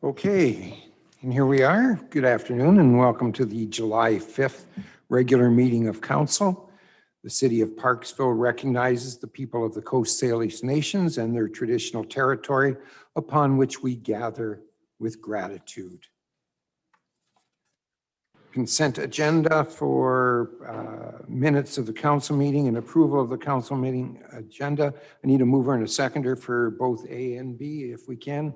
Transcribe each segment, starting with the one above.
Okay, and here we are. Good afternoon and welcome to the July 5th regular meeting of council. The city of Parksville recognizes the people of the Coast Salish Nations and their traditional territory upon which we gather with gratitude. Consent agenda for minutes of the council meeting and approval of the council meeting agenda. I need a mover and a seconder for both A and B if we can.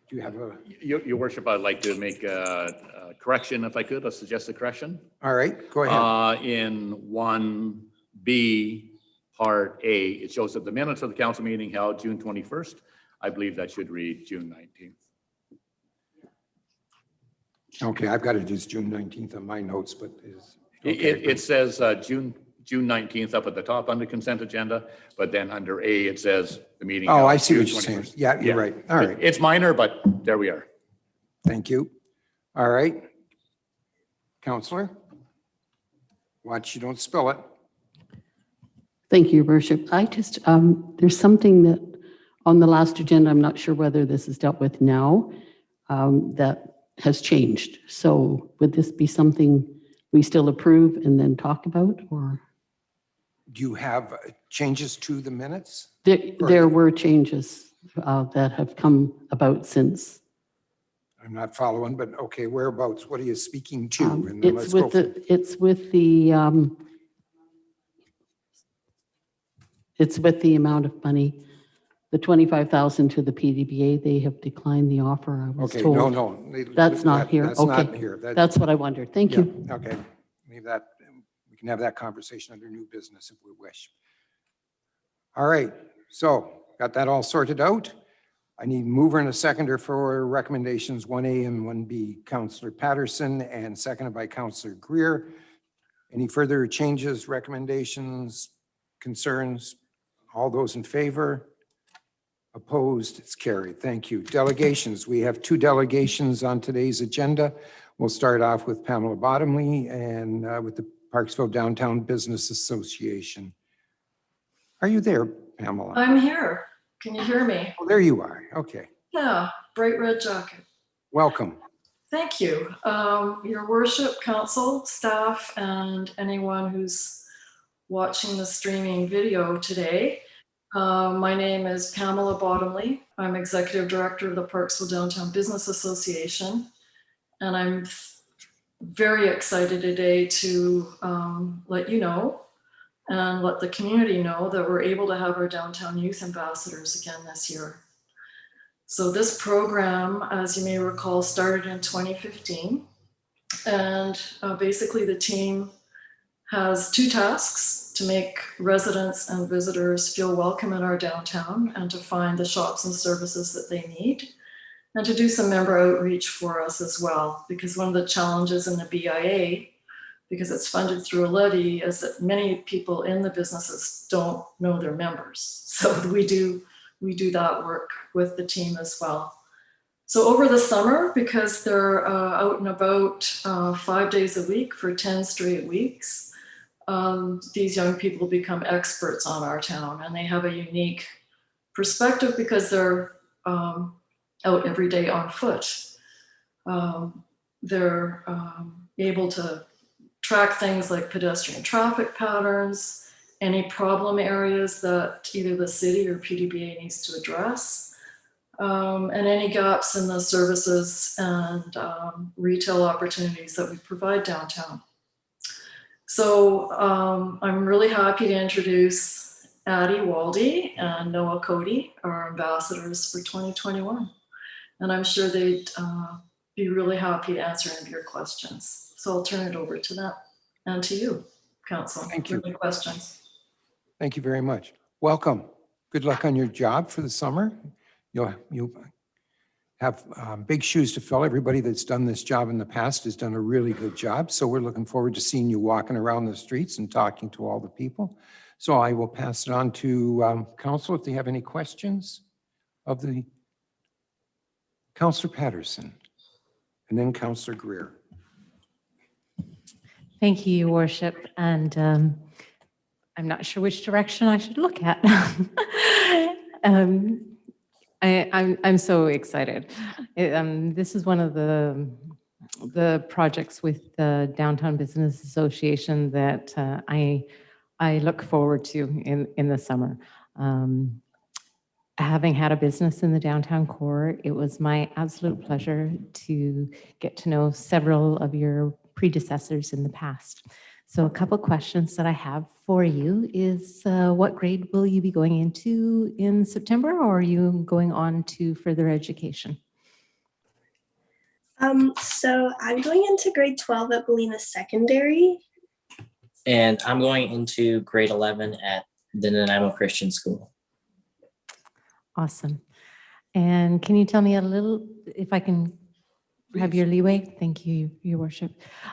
Do you have a? Your worship, I'd like to make a correction if I could, a suggested correction. All right, go ahead. In 1B, Part A, it shows that the minutes of the council meeting held June 21st. I believe that should read June 19th. Okay, I've got it as June 19th on my notes, but It says June 19th up at the top under consent agenda, but then under A, it says the meeting. Oh, I see what you're saying. Yeah, you're right. All right. It's minor, but there we are. Thank you. All right. Counselor, watch you don't spill it. Thank you, Your Worship. I just, there's something that on the last agenda, I'm not sure whether this is dealt with now, that has changed. So would this be something we still approve and then talk about, or? Do you have changes to the minutes? There were changes that have come about since. I'm not following, but okay, whereabouts? What are you speaking to? And then It's with the amount of money, the $25,000 to the PDBA. They have declined the offer. I was okay, told. no. That's not here. That's okay. not here. That's what I wondered. Thank you. Okay, leave that. We can have that conversation under new business if we wish. All right, so got that all sorted out. I need mover and a seconder for recommendations 1A and 1B. Councillor Patterson and seconded by Councillor Greer. Any further changes, recommendations, concerns? All those in favor? Opposed? It's carried. Thank you. Delegations. We have two delegations on today's agenda. We'll start off with Pamela Bottomley and with the Parksville Downtown Business Association. Are you there, Pamela? I'm here. Can you hear me? Oh, there you are. Okay. Yeah, bright red jacket. Welcome. Thank you. Your worship, council, staff, and anyone who's watching the streaming video today. My name is Pamela Bottomley. I'm Executive Director of the Parksville Downtown Business Association. And I'm very excited today to let you know and let the community know that we're able to have our downtown youth ambassadors again this year. So this program, as you may recall, started in 2015. And basically the team has two tasks: to make residents and visitors feel welcome in our downtown and to find the shops and services that they need, and to do some member outreach for us as well. Because one of the challenges in the BIA, because it's funded through a levy, is that many people in the businesses don't know their members. So we do that work with the team as well. So over the summer, because they're out and about 5 days a week for 10 straight weeks, these young people become experts on our town, and they have a unique perspective because they're out every day on foot. They're able to track things like pedestrian traffic patterns, any problem areas that either the city or PDBA needs to address, and any gaps in the services and retail opportunities that we provide downtown. So I'm really happy to introduce Addie Waldy and Noah Cody, our ambassadors for 2021. And I'm sure they'd be really happy to answer any of your questions. So I'll turn it over to them and to you, Council. Thank you. Any questions? Thank you very much. Welcome. Good luck on your job for the summer. You'll have big shoes to fill. Everybody that's done this job in the past has done a really good job. So we're looking forward to seeing you walking around the streets and talking to all the people. So I will pass it on to council if they have any questions of the Councillor Patterson and then Councillor Greer. Thank you, Your Worship. And I'm not sure which direction I should look at. I'm so excited. This is one of the projects with the Downtown Business Association that I look forward to in the summer. Having had a business in the downtown core, it was my absolute pleasure to get to know several of your predecessors in the past. So a couple questions that I have for you is what grade will you be going into in September, or are you going on to further education? So I'm going into grade 12 at Galena Secondary. And I'm going into grade 11 at the Nanaimo Christian School. Awesome. And can you tell me a little, if I can have your leeway? Thank you, Your Worship.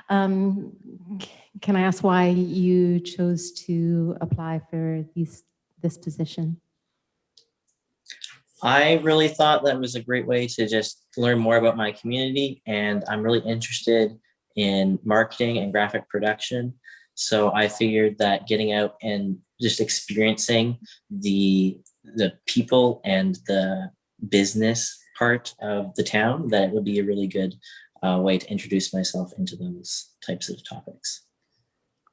Can I ask why you chose to apply for this position? I really thought that was a great way to just learn more about my community, and I'm really interested in marketing and graphic production. So I figured that getting out and just experiencing the people and the business part of the town, that it would be a really good way to introduce myself into those types of topics.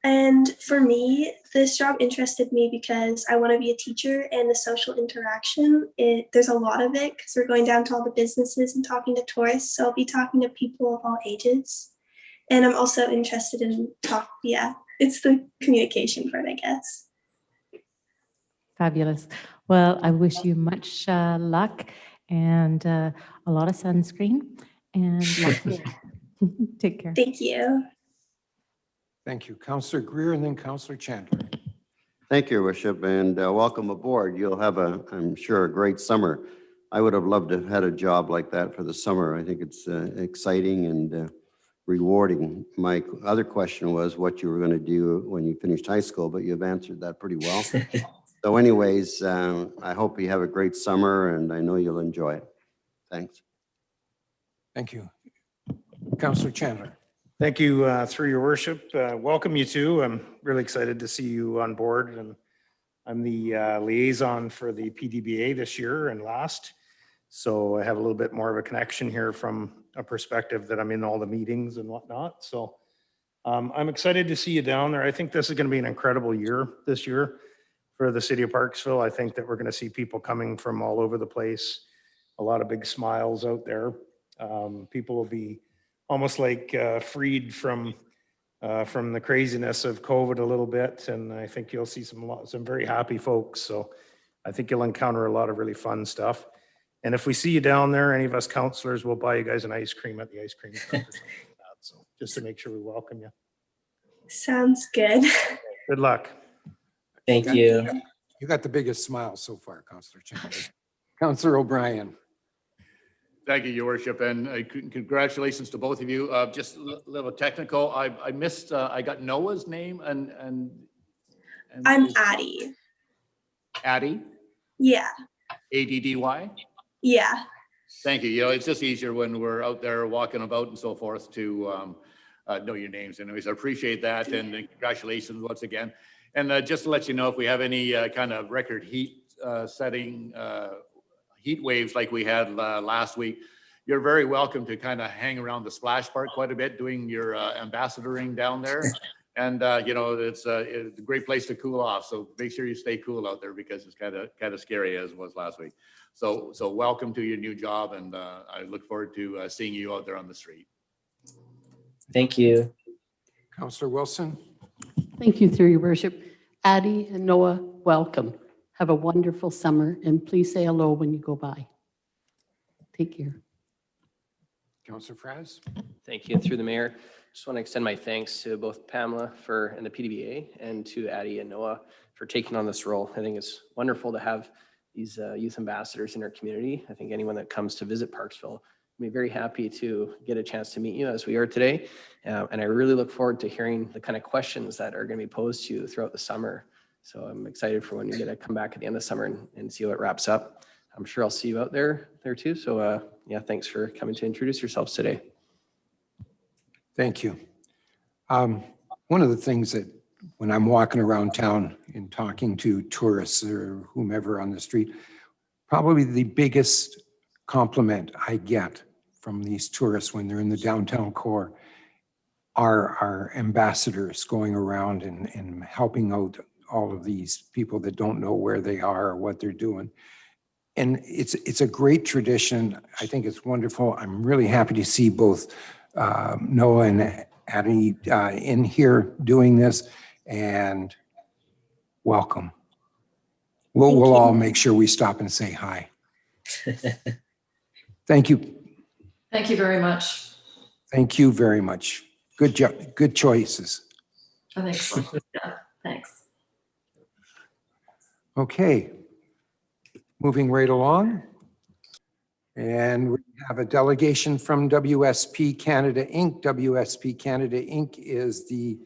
And for me, this job interested me because I want to be a teacher, and the social interaction, there's a lot of it because we're going down to all the businesses and talking to tourists. So I'll be talking to people of all ages. And I'm also interested in it's the communication part, I guess. Fabulous. Well, I wish you much luck and a lot of sunscreen and lots of take care. Thank you. Thank you. Councillor Greer and then Councillor Chandler. Thank you, Your Worship, and welcome aboard. You'll have I'm sure, a great summer. I would have loved to have had a job like that for the summer. I think it's exciting and rewarding. My other question was what you were going to do when you finished high school, but you've answered that pretty well. So anyways, I hope you have a great summer, and I know you'll enjoy it. Thanks. Thank you. Councillor Chandler. Thank you, through your worship. Welcome you too. I'm really excited to see you on board, and I'm the liaison for the PDBA this year and last. So I have a little bit more of a connection here from a perspective that I'm in all the meetings and whatnot. So I'm excited to see you down there. I think this is going to be an incredible year this year for the city of Parksville. I think that we're going to see people coming from all over the place. A lot of big smiles out there. People will be almost like freed from the craziness of COVID a little bit, and I think you'll see some very happy folks. So I think you'll encounter a lot of really fun stuff. And if we see you down there, any of us counselors will buy you guys an ice cream at the ice cream truck or something like that. So just to make sure we welcome you. Sounds good. Good luck. Thank you. You got the biggest smile so far, Councillor Chandler. Councillor O'Brien. Thank you, Your Worship, and congratulations to both of you. Just a little technical. I missed. I got Noah's name and I'm Addie. Addie. Yeah. ADDY. Yeah. Thank you. You know, it's just easier when we're out there walking about and so forth to know your names. Anyways, I appreciate that, and congratulations once again. And just to let you know, if we have any kind of record heat setting heat waves like we had last week, you're very welcome to kind of hang around the splash park quite a bit, doing your ambassadoring down there. And you know, it's a great place to cool off. So make sure you stay cool out there because it's kind of scary as it was last week. So welcome to your new job, and I look forward to seeing you out there on the street. Thank you. Councillor Wilson. Thank you, through your worship. Addie and Noah, welcome. Have a wonderful summer, and please say hello when you go by. Take care. Councillor Fraz. Thank you. Through the mayor, just want to extend my thanks to both Pamela and the PDBA, and to Addie and Noah for taking on this role. I think it's wonderful to have these youth ambassadors in our community. I think anyone that comes to visit Parksville will be very happy to get a chance to meet you as we are today. And I really look forward to hearing the kind of questions that are going to be posed to you throughout the summer. So I'm excited for when you get to come back at the end of summer and see how it wraps up. I'm sure I'll see you out there too. So yeah, thanks for coming to introduce yourselves today. Thank you. One of the things that when I'm walking around town and talking to tourists or whomever on the street, Probably the biggest compliment I get from these tourists when they're in the downtown core are our ambassadors going around and helping out all of these people that don't know where they are or what they're doing. And it's a great tradition. I think it's wonderful. I'm really happy to see both Noah and Addie in here doing this, and welcome. We'll all make sure we stop and say hi. Thank you. Thank you very much. Thank you very much. Good job. Good choices. I think so. Yeah, thanks. Okay. Moving right along. And we have a delegation from WSP Canada Inc. WSP Canada Inc. is the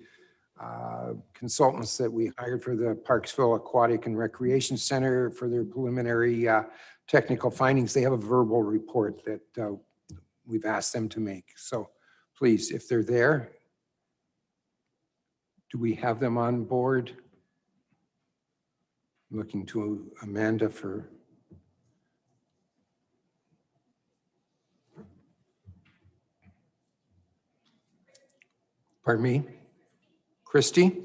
consultants that we hired for the Parksville Aquatic and Recreation Center for their preliminary technical findings. They have a verbal report that we've asked them to make. So please, if they're there, do we have them on board? Looking to Amanda for. Pardon me? Christy?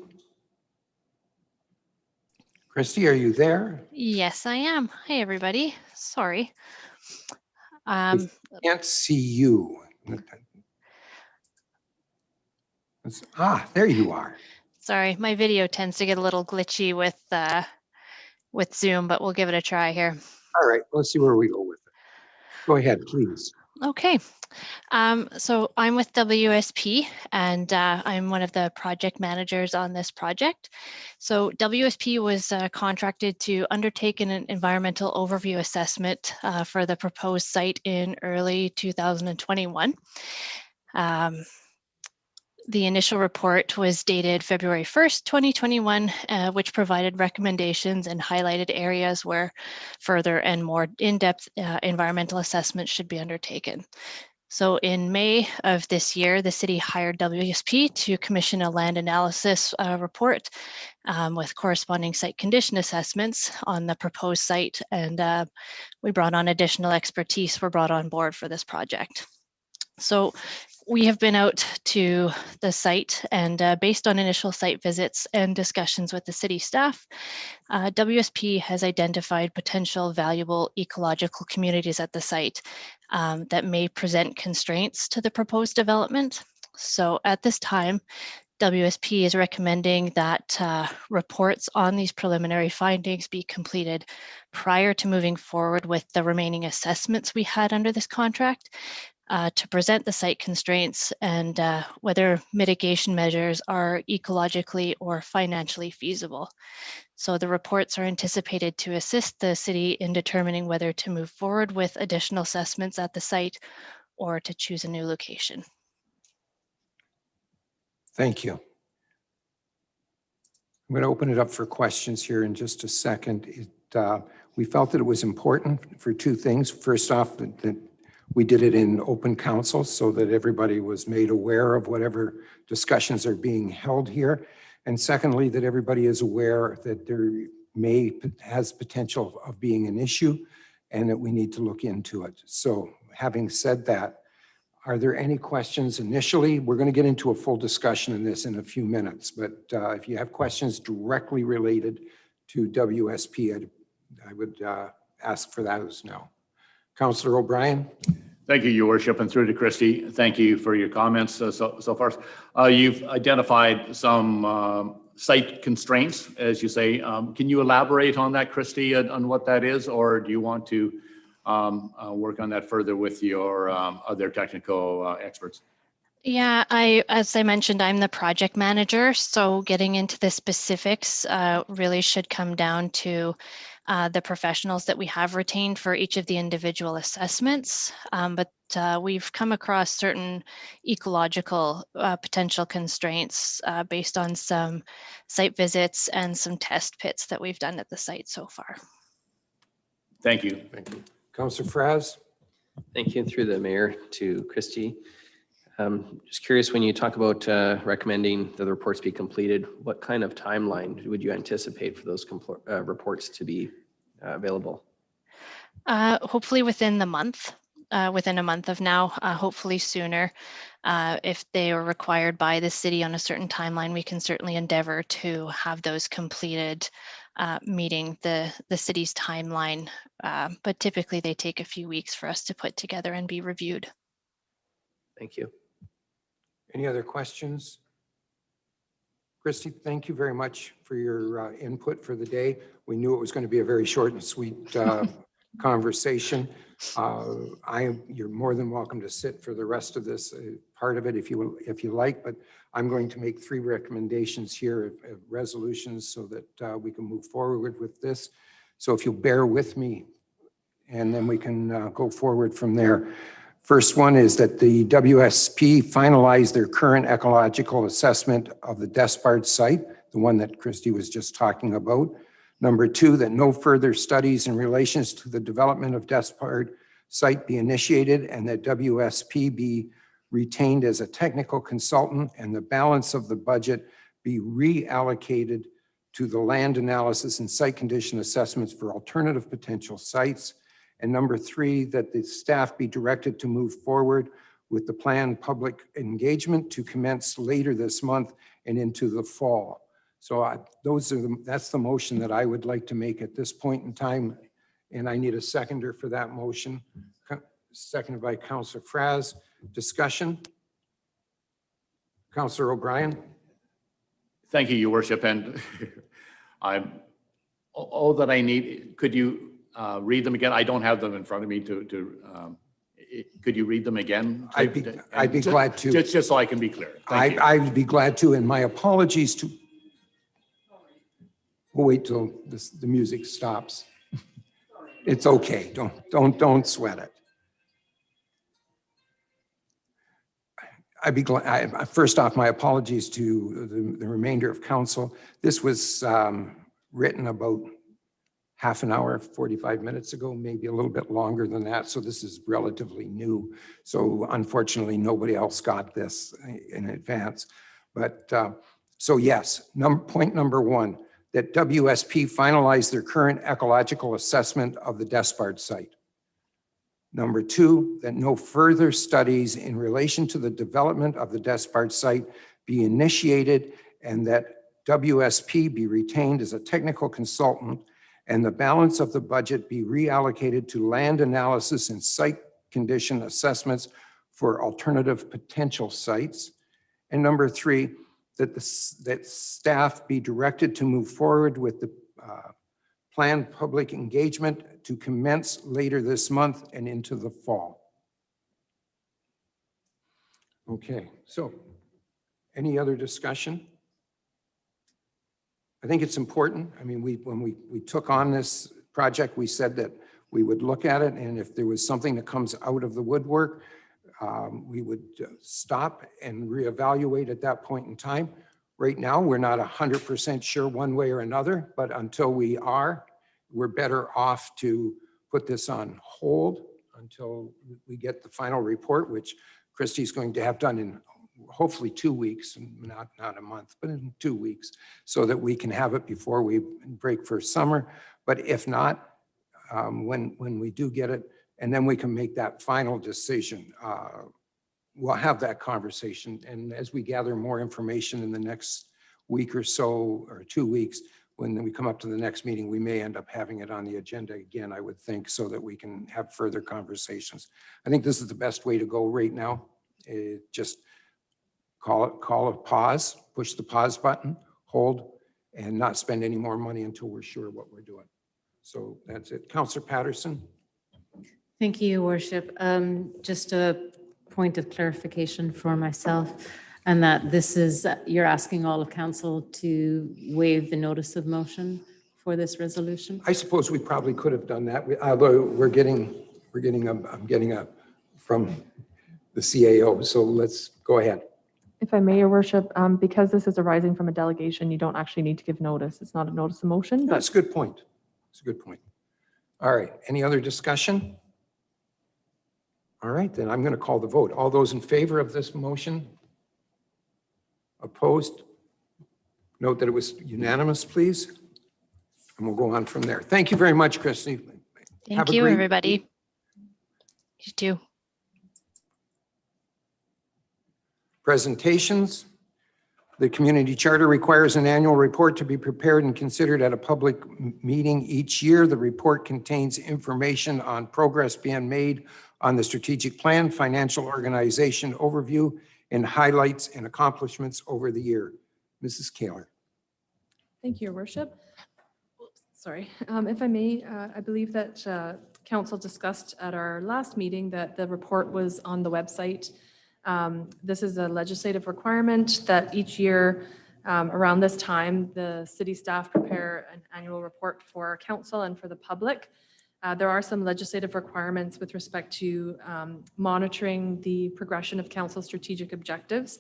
Christy, are you there? Yes, I am. Hi, everybody. Sorry. I can't see you. There you are. Sorry, my video tends to get a little glitchy with Zoom, but we'll give it a try here. All right, let's see where we go with it. Go ahead, please. Okay. So I'm with WSP, and I'm one of the project managers on this project. So WSP was contracted to undertake an environmental overview assessment for the proposed site in early 2021. The initial report was dated February 1st, 2021, which provided recommendations and highlighted areas where further and more in-depth environmental assessments should be undertaken. So in May of this year, the city hired WSP to commission a land analysis report with corresponding site condition assessments on the proposed site, and we brought on additional expertise were brought on board for this project. So we have been out to the site, and based on initial site visits and discussions with the city staff, WSP has identified potential valuable ecological communities at the site that may present constraints to the proposed development. So at this time, WSP is recommending that reports on these preliminary findings be completed prior to moving forward with the remaining assessments we had under this contract. To present the site constraints and whether mitigation measures are ecologically or financially feasible. So the reports are anticipated to assist the city in determining whether to move forward with additional assessments at the site or to choose a new location. Thank you. I'm going to open it up for questions here in just a second. We felt that it was important for two things. First off, that we did it in open council so that everybody was made aware of whatever discussions are being held here. And secondly, that everybody is aware that there has potential of being an issue and that we need to look into it. So having said that, are there any questions initially? We're going to get into a full discussion on this in a few minutes, but if you have questions directly related to WSP, I would ask for those now. Councillor O'Brien. Thank you, Your Worship, and through to Christy. Thank you for your comments so far. You've identified some site constraints, as you say. Can you elaborate on that, Christy, on what that is, or do you want to work on that further with your other technical experts? Yeah, as I mentioned, I'm the project manager, so getting into the specifics really should come down to the professionals that we have retained for each of the individual assessments. But we've come across certain ecological potential constraints based on some site visits and some test pits that we've done at the site so far. Thank you. Thank you. Councillor Fraz. Thank you. And through the mayor to Christy. Just curious, when you talk about recommending that the reports be completed, what kind of timeline would you anticipate for those reports to be available? Hopefully within the month, within a month of now, hopefully sooner. If they are required by the city on a certain timeline, we can certainly endeavor to have those completed, meeting the city's timeline. But typically they take a few weeks for us to put together and be reviewed. Thank you. Any other questions? Christy, thank you very much for your input for the day. We knew it was going to be a very short and sweet conversation. You're more than welcome to sit for the rest of this part of it if you like, but I'm going to make 3 recommendations here of resolutions so that we can move forward with this. So if you'll bear with me, and then we can go forward from there. First one is that the WSP finalize their current ecological assessment of the Despard site, the one that Christy was just talking about. Number 2, that no further studies in relation to the development of Despard site be initiated and that WSP be retained as a technical consultant and the balance of the budget be reallocated to the land analysis and site condition assessments for alternative potential sites. And number 3, that the staff be directed to move forward with the planned public engagement to commence later this month and into the fall. So that's the motion that I would like to make at this point in time. And I need a seconder for that motion. Seconded by Councillor Fraz. Discussion? Councillor O'Brien? Thank you, Your Worship. And all that I need, could you read them again? I don't have them in front of me could you read them again? I'd be glad to. Just so I can be clear. Thank you. I'd be glad to, and my apologies to. We'll wait till the music stops. It's okay. Don't sweat it. I'd be glad. First off, my apologies to the remainder of council. This was written about half an hour, 45 minutes ago, maybe a little bit longer than that. So this is relatively new. So unfortunately, nobody else got this in advance. But so yes, point number 1, that WSP finalize their current ecological assessment of the Despard site. Number 2, that no further studies in relation to the development of the Despard site be initiated and that WSP be retained as a technical consultant and the balance of the budget be reallocated to land analysis and site condition assessments for alternative potential sites. And number 3, that that staff be directed to move forward with the planned public engagement to commence later this month and into the fall. Okay, so any other discussion? I think it's important. I mean, when we took on this project, we said that we would look at it, and if there was something that comes out of the woodwork, we would stop and reevaluate at that point in time. Right now, we're not 100% sure one way or another, but until we are, we're better off to put this on hold until we get the final report, which Christy's going to have done in hopefully 2 weeks, not a month, but in 2 weeks, so that we can have it before we break for summer. But if not, when we do get it, and then we can make that final decision. We'll have that conversation. And as we gather more information in the next week or so, or 2 weeks, when we come up to the next meeting, we may end up having it on the agenda again, I would think, so that we can have further conversations. I think this is the best way to go right now. Just call a pause, push the pause button, hold, and not spend any more money until we're sure what we're doing. So that's it. Councillor Patterson. Thank you, Your Worship. Just a point of clarification for myself, and that this is, you're asking all of council to waive the notice of motion for this resolution? I suppose we probably could have done that, although I'm getting a from the CAO, so let's go ahead. If I may, Your Worship, because this is arising from a delegation, you don't actually need to give notice. It's not a notice of motion. That's a good point. It's a good point. All right, any other discussion? All right, then I'm going to call the vote. All those in favor of this motion? Opposed? Note that it was unanimous, please. And we'll go on from there. Thank you very much, Christy. Thank Have a you, great everybody. You too. Presentations. The community charter requires an annual report to be prepared and considered at a public meeting each year. The report contains information on progress being made on the strategic plan, financial organization overview, and highlights and accomplishments over the year. Mrs. Kaler. Thank you, Your Worship. Oops, sorry. If I may, I believe that council discussed at our last meeting that the report was on the website. This is a legislative requirement that each year around this time, the city staff prepare an annual report for council and for the public. There are some legislative requirements with respect to monitoring the progression of council strategic objectives,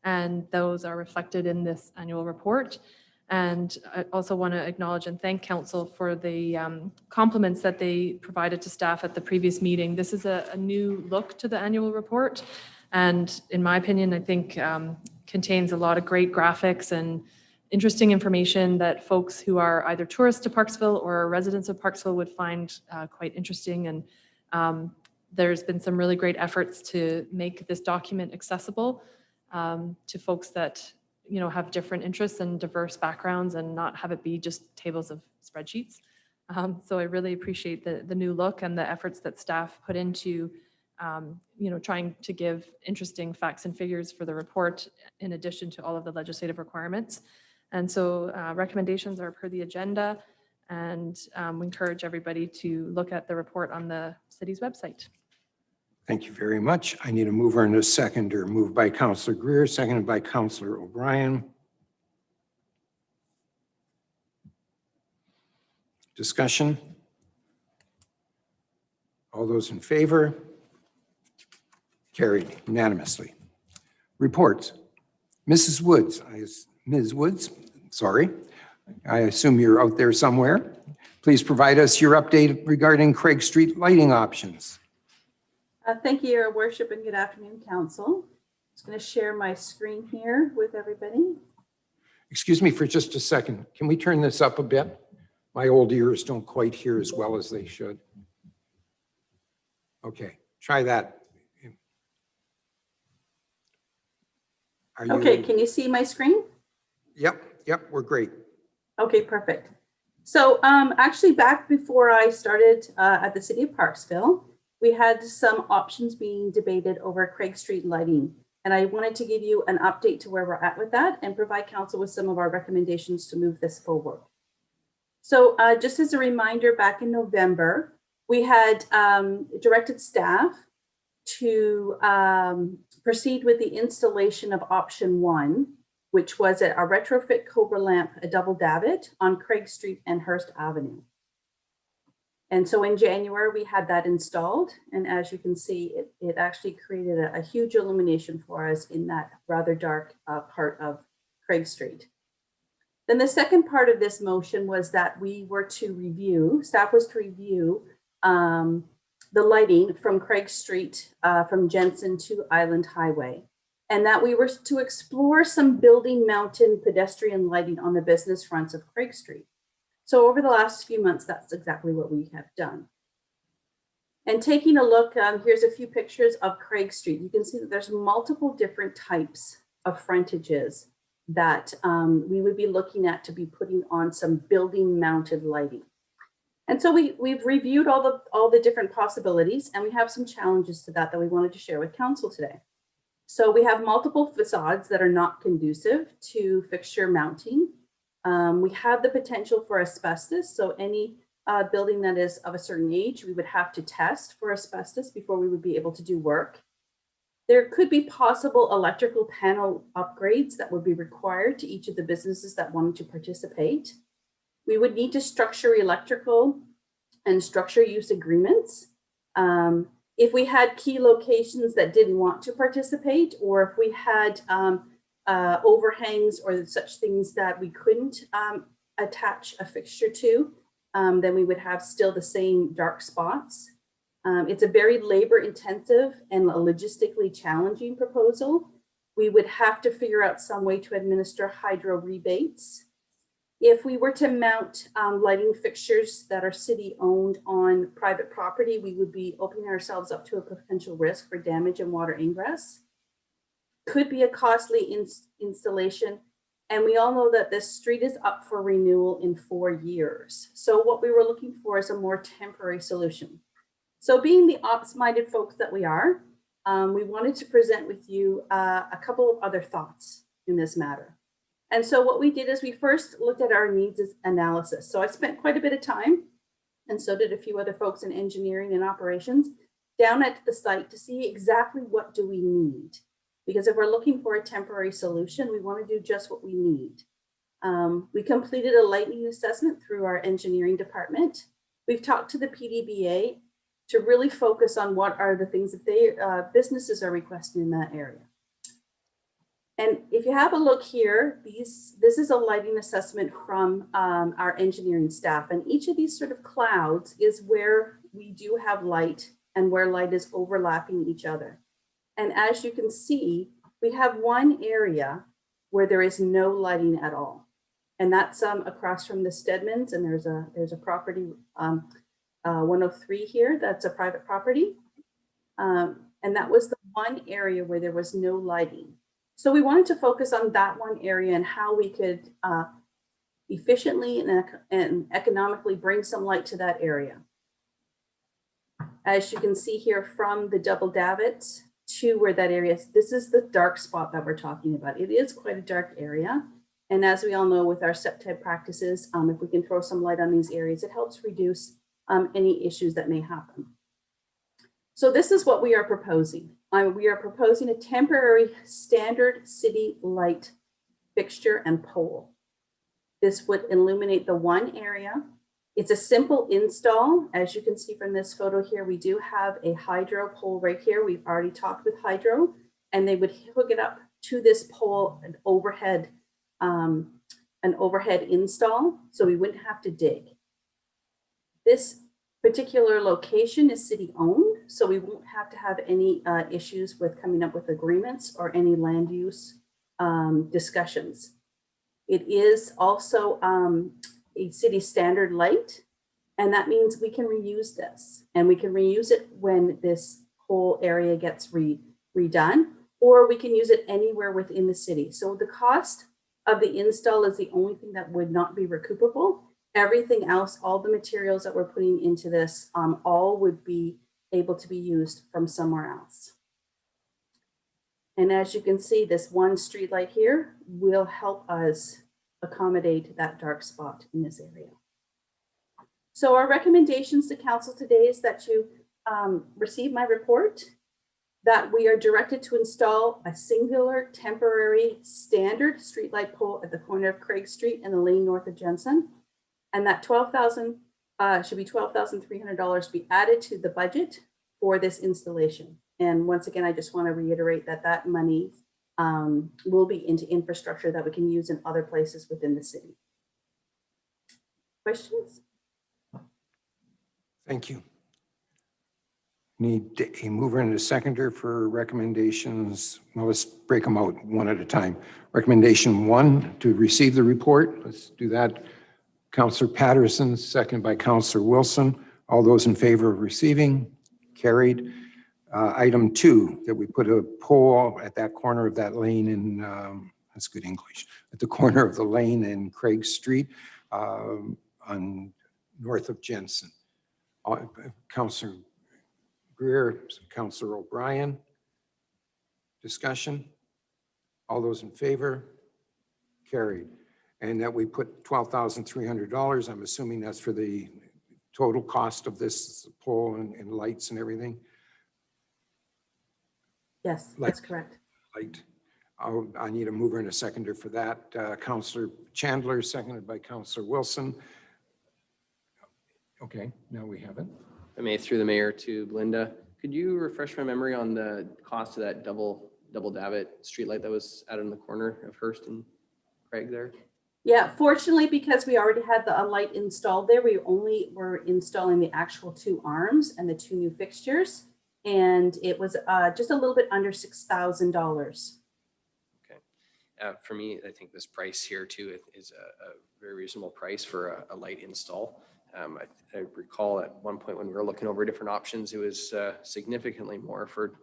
and those are reflected in this annual report. And I also want to acknowledge and thank council for the compliments that they provided to staff at the previous meeting. This is a new look to the annual report. And in my opinion, I think contains a lot of great graphics and interesting information that folks who are either tourists to Parksville or residents of Parksville would find quite interesting. And there's been some really great efforts to make this document accessible to folks that have different interests and diverse backgrounds, and not have it be just tables of spreadsheets. So I really appreciate the new look and the efforts that staff put into trying to give interesting facts and figures for the report, in addition to all of the legislative requirements. And so recommendations are per the agenda, and we encourage everybody to look at the report on the city's website. Thank you very much. I need a mover and a seconder. Moved by Councillor Greer, seconded by Councillor O'Brien. Discussion? All those in favor? Carried unanimously. Reports. Ms. Woods, sorry. I assume you're out there somewhere. Please provide us your update regarding Craig Street lighting options. Thank you, Your Worship, and good afternoon, Council. I'm just going to share my screen here with everybody. Excuse me for just a second. Can we turn this up a bit? My old ears don't quite hear as well as they should. Okay, try that. Okay, can you see my screen? Yep, we're great. Okay, perfect. So actually back before I started at the City of Parksville, we had some options being debated over Craig Street lighting. And I wanted to give you an update to where we're at with that and provide council with some of our recommendations to move this forward. So just as a reminder, back in November, we had directed staff to proceed with the installation of option 1, which was a retrofit Cobra lamp, a double davit on Craig Street and Hearst Avenue. And so in January, we had that installed. And as you can see, it actually created a huge illumination for us in that rather dark part of Craig Street. Then the second part of this motion was that we were to review, staff was to review the lighting from Craig Street, from Jensen to Island Highway. And that we were to explore some building mounted pedestrian lighting on the business fronts of Craig Street. So over the last few months, that's exactly what we have done. And taking a look, here's a few pictures of Craig Street. You can see that there's multiple different types of frontages that we would be looking at to be putting on some building mounted lighting. And so we've reviewed all the different possibilities, and we have some challenges to that we wanted to share with council today. So we have multiple facades that are not conducive to fixture mounting. We have the potential for asbestos. So any building that is of a certain age, we would have to test for asbestos before we would be able to do work. There could be possible electrical panel upgrades that would be required to each of the businesses that wanted to participate. We would need to structure electrical and structure use agreements. If we had key locations that didn't want to participate, or if we had overhangs or such things that we couldn't attach a fixture to, then we would have still the same dark spots. It's a very labor intensive and a logistically challenging proposal. We would have to figure out some way to administer hydro rebates. If we were to mount lighting fixtures that are city-owned on private property, we would be opening ourselves up to a potential risk for damage and water ingress. Could be a costly installation. And we all know that this street is up for renewal in 4 years. So what we were looking for is a more temporary solution. So being the ops-minded folks that we are, we wanted to present with you a couple of other thoughts in this matter. And so what we did is we first looked at our needs analysis. So I spent quite a bit of time, and so did a few other folks in engineering and operations, down at the site to see exactly what do we need. Because if we're looking for a temporary solution, we want to do just what we need. We completed a lighting assessment through our engineering department. We've talked to the PDBA to really focus on what are the things that they businesses are requesting in that area. And if you have a look here, this is a lighting assessment from our engineering staff. And each of these sort of clouds is where we do have light and where light is overlapping each other. And as you can see, we have one area where there is no lighting at all. And that's across from the Stedmans, and there's a property 103 here, that's a private property. And that was the one area where there was no lighting. So we wanted to focus on that one area and how we could efficiently and economically bring some light to that area. As you can see here from the double davits to where that area is, this is the dark spot that we're talking about. It is quite a dark area. And as we all know with our SEPTED practices, if we can throw some light on these areas, it helps reduce any issues that may happen. So this is what we are proposing. We are proposing a temporary standard city light fixture and pole. This would illuminate the one area. It's a simple install. As you can see from this photo here, we do have a hydro pole right here. We've already talked with hydro, and they would hook it up to this pole, an overhead install, so we wouldn't have to dig. This particular location is city owned, so we won't have to have any issues with coming up with agreements or any land use discussions. It is also a city standard light, and that means we can reuse this, and we can reuse it when this whole area gets redone, or we can use it anywhere within the city. So the cost of the install is the only thing that would not be recoupable. Everything else, all the materials that we're putting into this, all would be able to be used from somewhere else. And as you can see, this one street light here will help us accommodate that dark spot in this area. So our recommendations to council today is that you receive my report, that we are directed to install a singular temporary standard streetlight pole at the corner of Craig Street and the lane north of Jensen, and that $12,000 should be $12,300 be added to the budget for this installation. And once again, I just want to reiterate that that money will be into infrastructure that we can use in other places within the city. Questions? Thank you. Need a mover and a seconder for recommendations. Well, let's break them out one at a time. Recommendation 1, to receive the report. Let's do that. Councillor Patterson, second by Councillor Wilson. All those in favor of receiving? Carried. Item 2, that we put a pole at that corner of that lane in, that's good English, at the corner of the lane in Craig Street on north of Jensen. Councillor Greer, Councillor O'Brien. Discussion? All those in favor? Carried. And that we put $12,300. I'm assuming that's for the total cost of this pole and lights and everything? Yes, that's correct. Light. I need a mover and a seconder for that. Councillor Chandler, seconded by Councillor Wilson. Okay, now we have it. I may, through the mayor to Belinda, could you refresh my memory on the cost of that double davit streetlight that was out in the corner of Hearst and Craig there? Yeah, fortunately, because we already had the light installed there, we only were installing the actual 2 arms and the 2 new fixtures. And it was just a little bit under $6,000. Okay. For me, I think this price here too is a very reasonable price for a light install. I recall at one point when we were looking over different options, it was significantly more for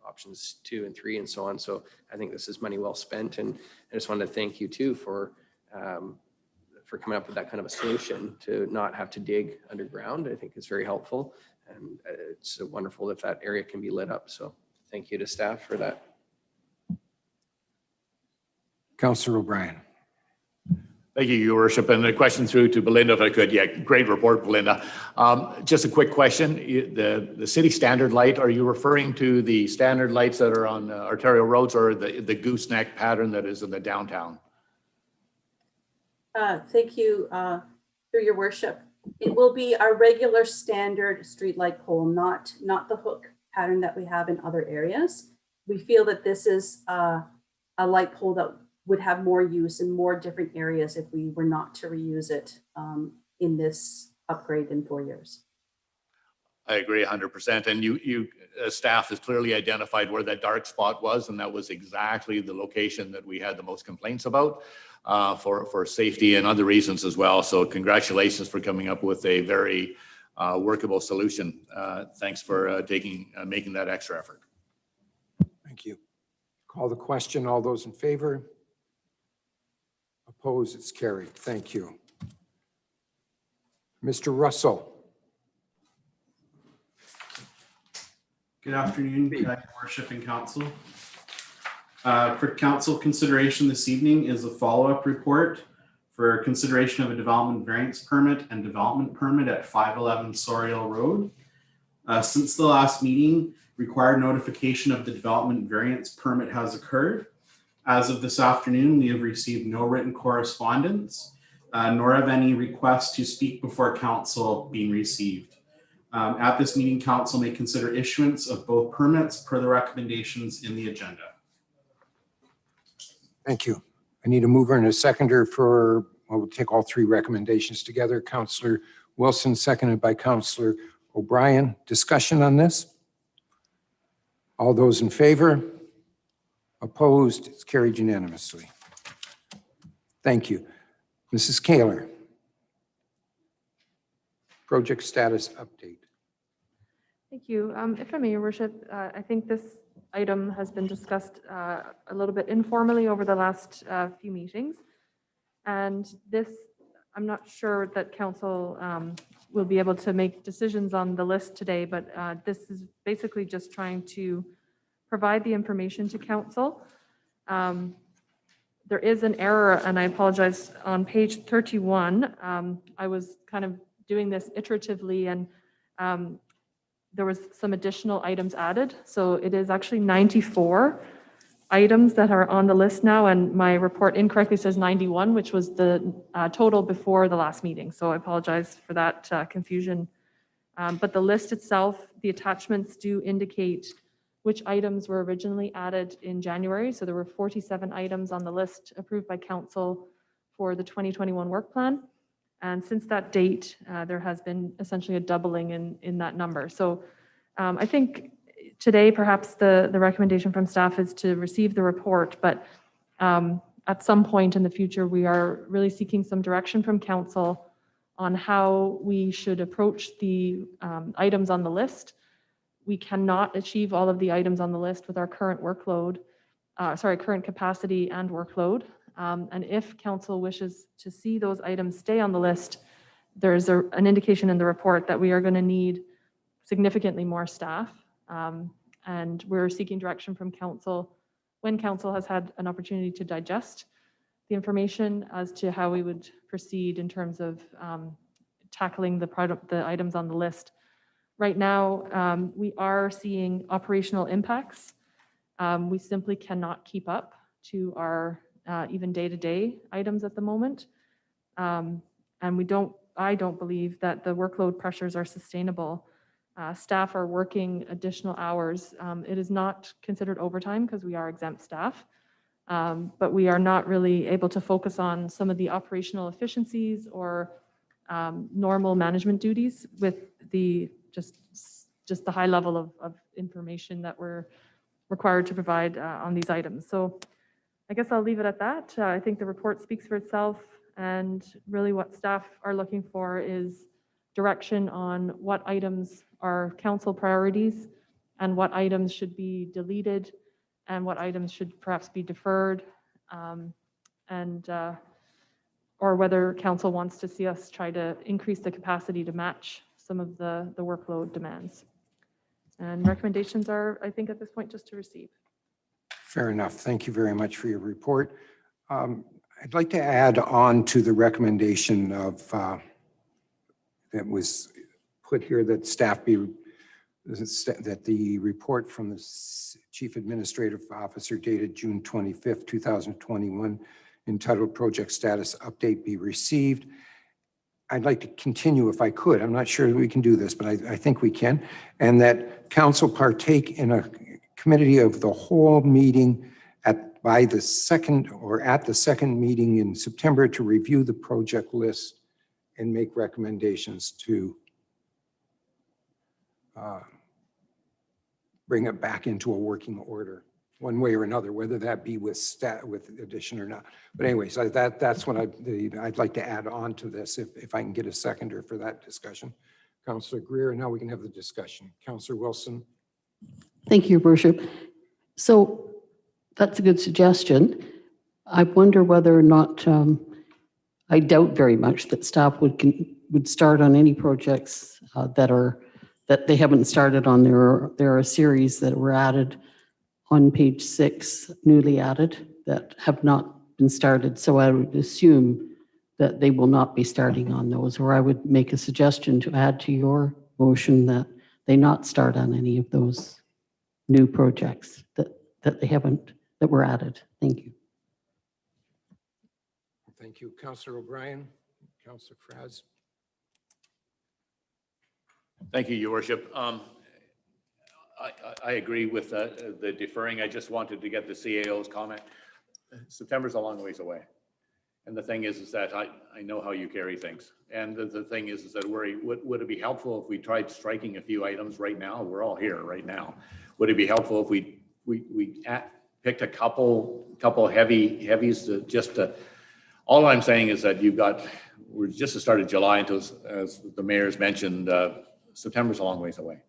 options 2 and 3 and so on. So I think this is money well spent, and I just wanted to thank you too for coming up with that kind of a solution to not have to dig underground. I think it's very helpful, and it's wonderful if that area can be lit up. So thank you to staff for that. Councillor O'Brien. Thank you, Your Worship. And a question through to Belinda, if I could. Yeah, great report, Belinda. Just a quick question. The city standard light, are you referring to the standard lights that are on arterial roads, or the gooseneck pattern that is in the downtown? Thank you, through Your Worship. It will be our regular standard streetlight pole, not the hook pattern that we have in other areas. We feel that this is a light pole that would have more use in more different areas if we were not to reuse it in this upgrade in 4 years. I agree 100%. And you staff has clearly identified where that dark spot was, and that was exactly the location that we had the most complaints about for safety and other reasons as well. So congratulations for coming up with a very workable solution. Thanks for making that extra effort. Thank you. Call the question. All those in favor? Opposed? It's carried. Thank you. Mr. Russell. Good afternoon, Your Worship and Council. For Council consideration this evening is a follow-up report for consideration of a development variance permit and development permit at 511 Soriel Road. Since the last meeting, required notification of the development variance permit has occurred. As of this afternoon, we have received no written correspondence, nor have any requests to speak before Council been received. At this meeting, Council may consider issuance of both permits per the recommendations in the agenda. Thank you. I need a mover and a seconder for, well, we'll take all three recommendations together. Councillor Wilson, seconded by Councillor O'Brien. Discussion on this? All those in favor? Opposed? It's carried unanimously. Thank you. Mrs. Kaler. Project status update. Thank you. If I may, Your Worship, I think this item has been discussed a little bit informally over the last few meetings. And this, I'm not sure that Council will be able to make decisions on the list today, but this is basically just trying to provide the information to Council. There is an error, and I apologize, on page 31. I was kind of doing this iteratively, and there was some additional items added. So it is actually 94 items that are on the list now, and my report incorrectly says 91, which was the total before the last meeting. So I apologize for that confusion. But the list itself, the attachments do indicate which items were originally added in January. So there were 47 items on the list approved by Council for the 2021 work plan. And since that date, there has been essentially a doubling in that number. So I think today, perhaps the recommendation from staff is to receive the report, but at some point in the future, we are really seeking some direction from Council on how we should approach the items on the list. We cannot achieve all of the items on the list with our current workload, current capacity and workload. And if Council wishes to see those items stay on the list, there's an indication in the report that we are going to need significantly more staff. And we're seeking direction from Council when Council has had an opportunity to digest the information as to how we would proceed in terms of tackling the items on the list. Right now, we are seeing operational impacts. We simply cannot keep up to our even day-to-day items at the moment. And I don't believe that the workload pressures are sustainable. Staff are working additional hours. It is not considered overtime because we are exempt staff, but we are not really able to focus on some of the operational efficiencies or normal management duties with the just the high level of information that we're required to provide on these items. So I guess I'll leave it at that. I think the report speaks for itself, and really what staff are looking for is direction on what items are council priorities and what items should be deleted and what items should perhaps be deferred, or whether council wants to see us try to increase the capacity to match some of the workload demands. And recommendations are, I think at this point, just to receive. Fair enough. Thank you very much for your report. I'd like to add on to the recommendation of that was put here that staff be, that the report from the Chief Administrative Officer dated June 25th, 2021, entitled Project Status Update be received. I'd like to continue if I could. I'm not sure we can do this, but I think we can. And that council partake in a committee of the whole meeting at the second meeting in September to review the project list and make recommendations to bring it back into a working order, one way or another, whether that be with addition or not. But anyways, that's what I'd like to add on to this, if I can get a seconder for that discussion. Councillor Greer, now we can have the discussion. Councillor Wilson. Thank you, Your Worship. So that's a good suggestion. I wonder whether or not, I doubt very much that staff would start on any projects that they haven't started on. There are a series that were added on page 6, newly added, that have not been started. So I would assume that they will not be starting on those, or I would make a suggestion to add to your motion that they not start on any of those new projects that were added. Thank you. Thank you. Councillor O'Brien, Councillor Fraz. Thank you, Your Worship. I agree with the deferring. I just wanted to get the CAO's comment. September's a long ways away. And the thing is that I know how you carry things. And the thing is that would it be helpful if we tried striking a few items right now? We're all here right now. Would it be helpful if we picked a couple heavies to all I'm saying is that we're just the start of July until, as the mayor's mentioned, September's a long ways away.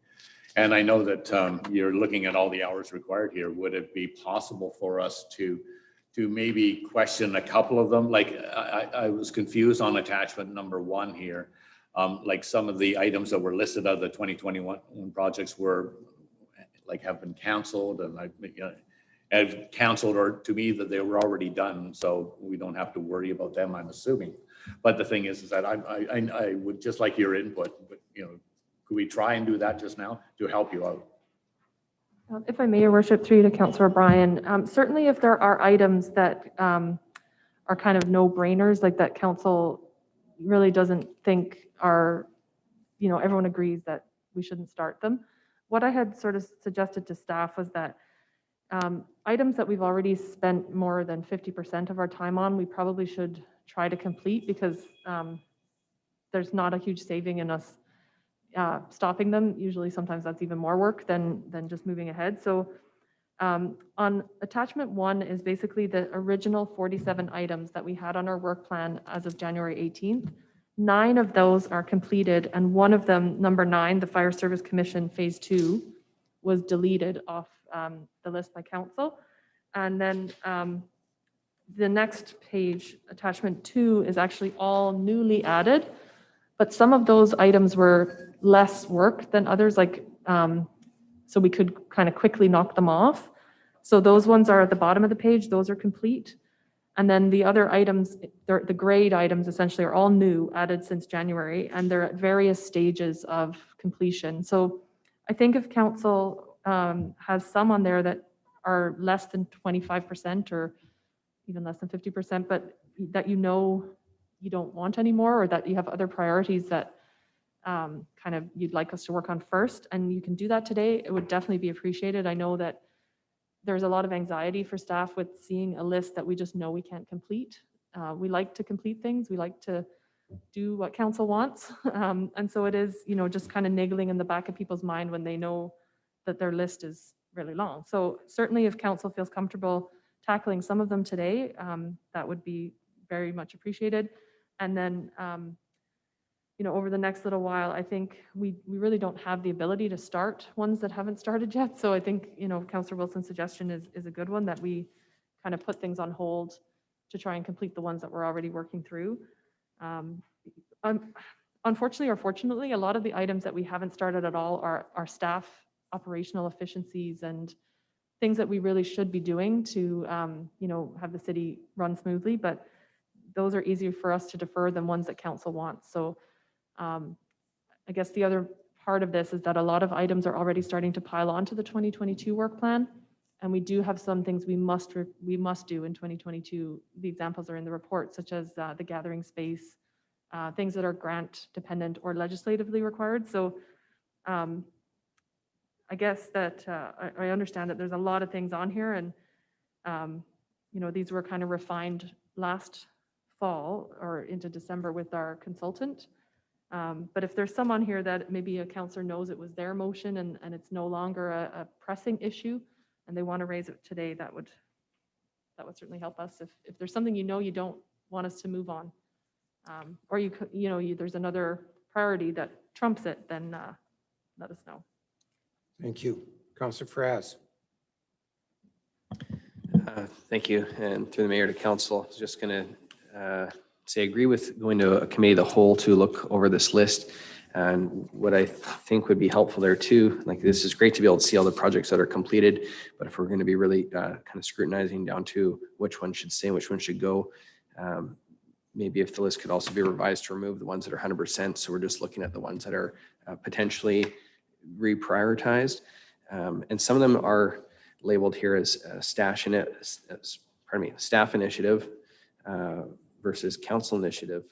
And I know that you're looking at all the hours required here. Would it be possible for us to maybe question a couple of them? Like I was confused on attachment number 1 here. Like some of the items that were listed of the 2021 projects have been canceled, and have canceled, or to me that they were already done, so we don't have to worry about them, I'm assuming. But the thing is that I would just like your input, but could we try and do that just now to help you out? If I may, Your Worship, through you to Councillor O'Brien, certainly if there are items that are kind of no-brainers, like that council really doesn't think are, everyone agrees that we shouldn't start them. What I had sort of suggested to staff was that items that we've already spent more than 50% of our time on, we probably should try to complete, because there's not a huge saving in us stopping them. Usually sometimes that's even more work than just moving ahead. So on attachment 1 is basically the original 47 items that we had on our work plan as of January 18th. 9 of those are completed, and one of them, number 9, the Fire Service Commission Phase 2, was deleted off the list by council. And then the next page, attachment 2, is actually all newly added, but some of those items were less work than others, so we could kind of quickly knock them off. So those ones are at the bottom of the page, those are complete. And then the other items, the grade items essentially, are all new, added since January, and they're at various stages of completion. So I think if council has some on there that are less than 25% or even less than 50%, but that you don't want anymore, or that you have other priorities that kind of you'd like us to work on first, and you can do that today, it would definitely be appreciated. I know that there's a lot of anxiety for staff with seeing a list that we just know we can't complete. We like to complete things. We like to do what council wants. And so it is, just kind of niggling in the back of people's mind when they know that their list is really long. So certainly if council feels comfortable tackling some of them today, that would be very much appreciated. And then, over the next little while, I think we really don't have the ability to start ones that haven't started yet. So I think, Councillor Wilson's suggestion is a good one, that we kind of put things on hold to try and complete the ones that we're already working through. Unfortunately or fortunately, a lot of the items that we haven't started at all are staff operational efficiencies and things that we really should be doing to, have the city run smoothly, but those are easier for us to defer than ones that council wants. So I guess the other part of this is that a lot of items are already starting to pile onto the 2022 work plan. And we do have some things we must do in 2022. The examples are in the report, such as the gathering space, things that are grant dependent or legislatively required. So I guess that I understand that there's a lot of things on here, and these were kind of refined last fall or into December with our consultant. But if there's some on here that maybe a councillor knows it was their motion and it's no longer a pressing issue and they want to raise it today, that would certainly help us. If there's something you don't want us to move on, or there's another priority that trumps it, then let us know. Thank you. Councillor Fraz. Thank you. And through the mayor to council, I was just going to say I agree with going to a committee of the whole to look over this list. And what I think would be helpful there too, like this is great to be able to see all the projects that are completed, but if we're going to be really kind of scrutinizing down to which one should stay, which one should go, maybe if the list could also be revised to remove the ones that are 100%. So we're just looking at the ones that are potentially reprioritized. And some of them are labeled here as staff initiative versus council initiative.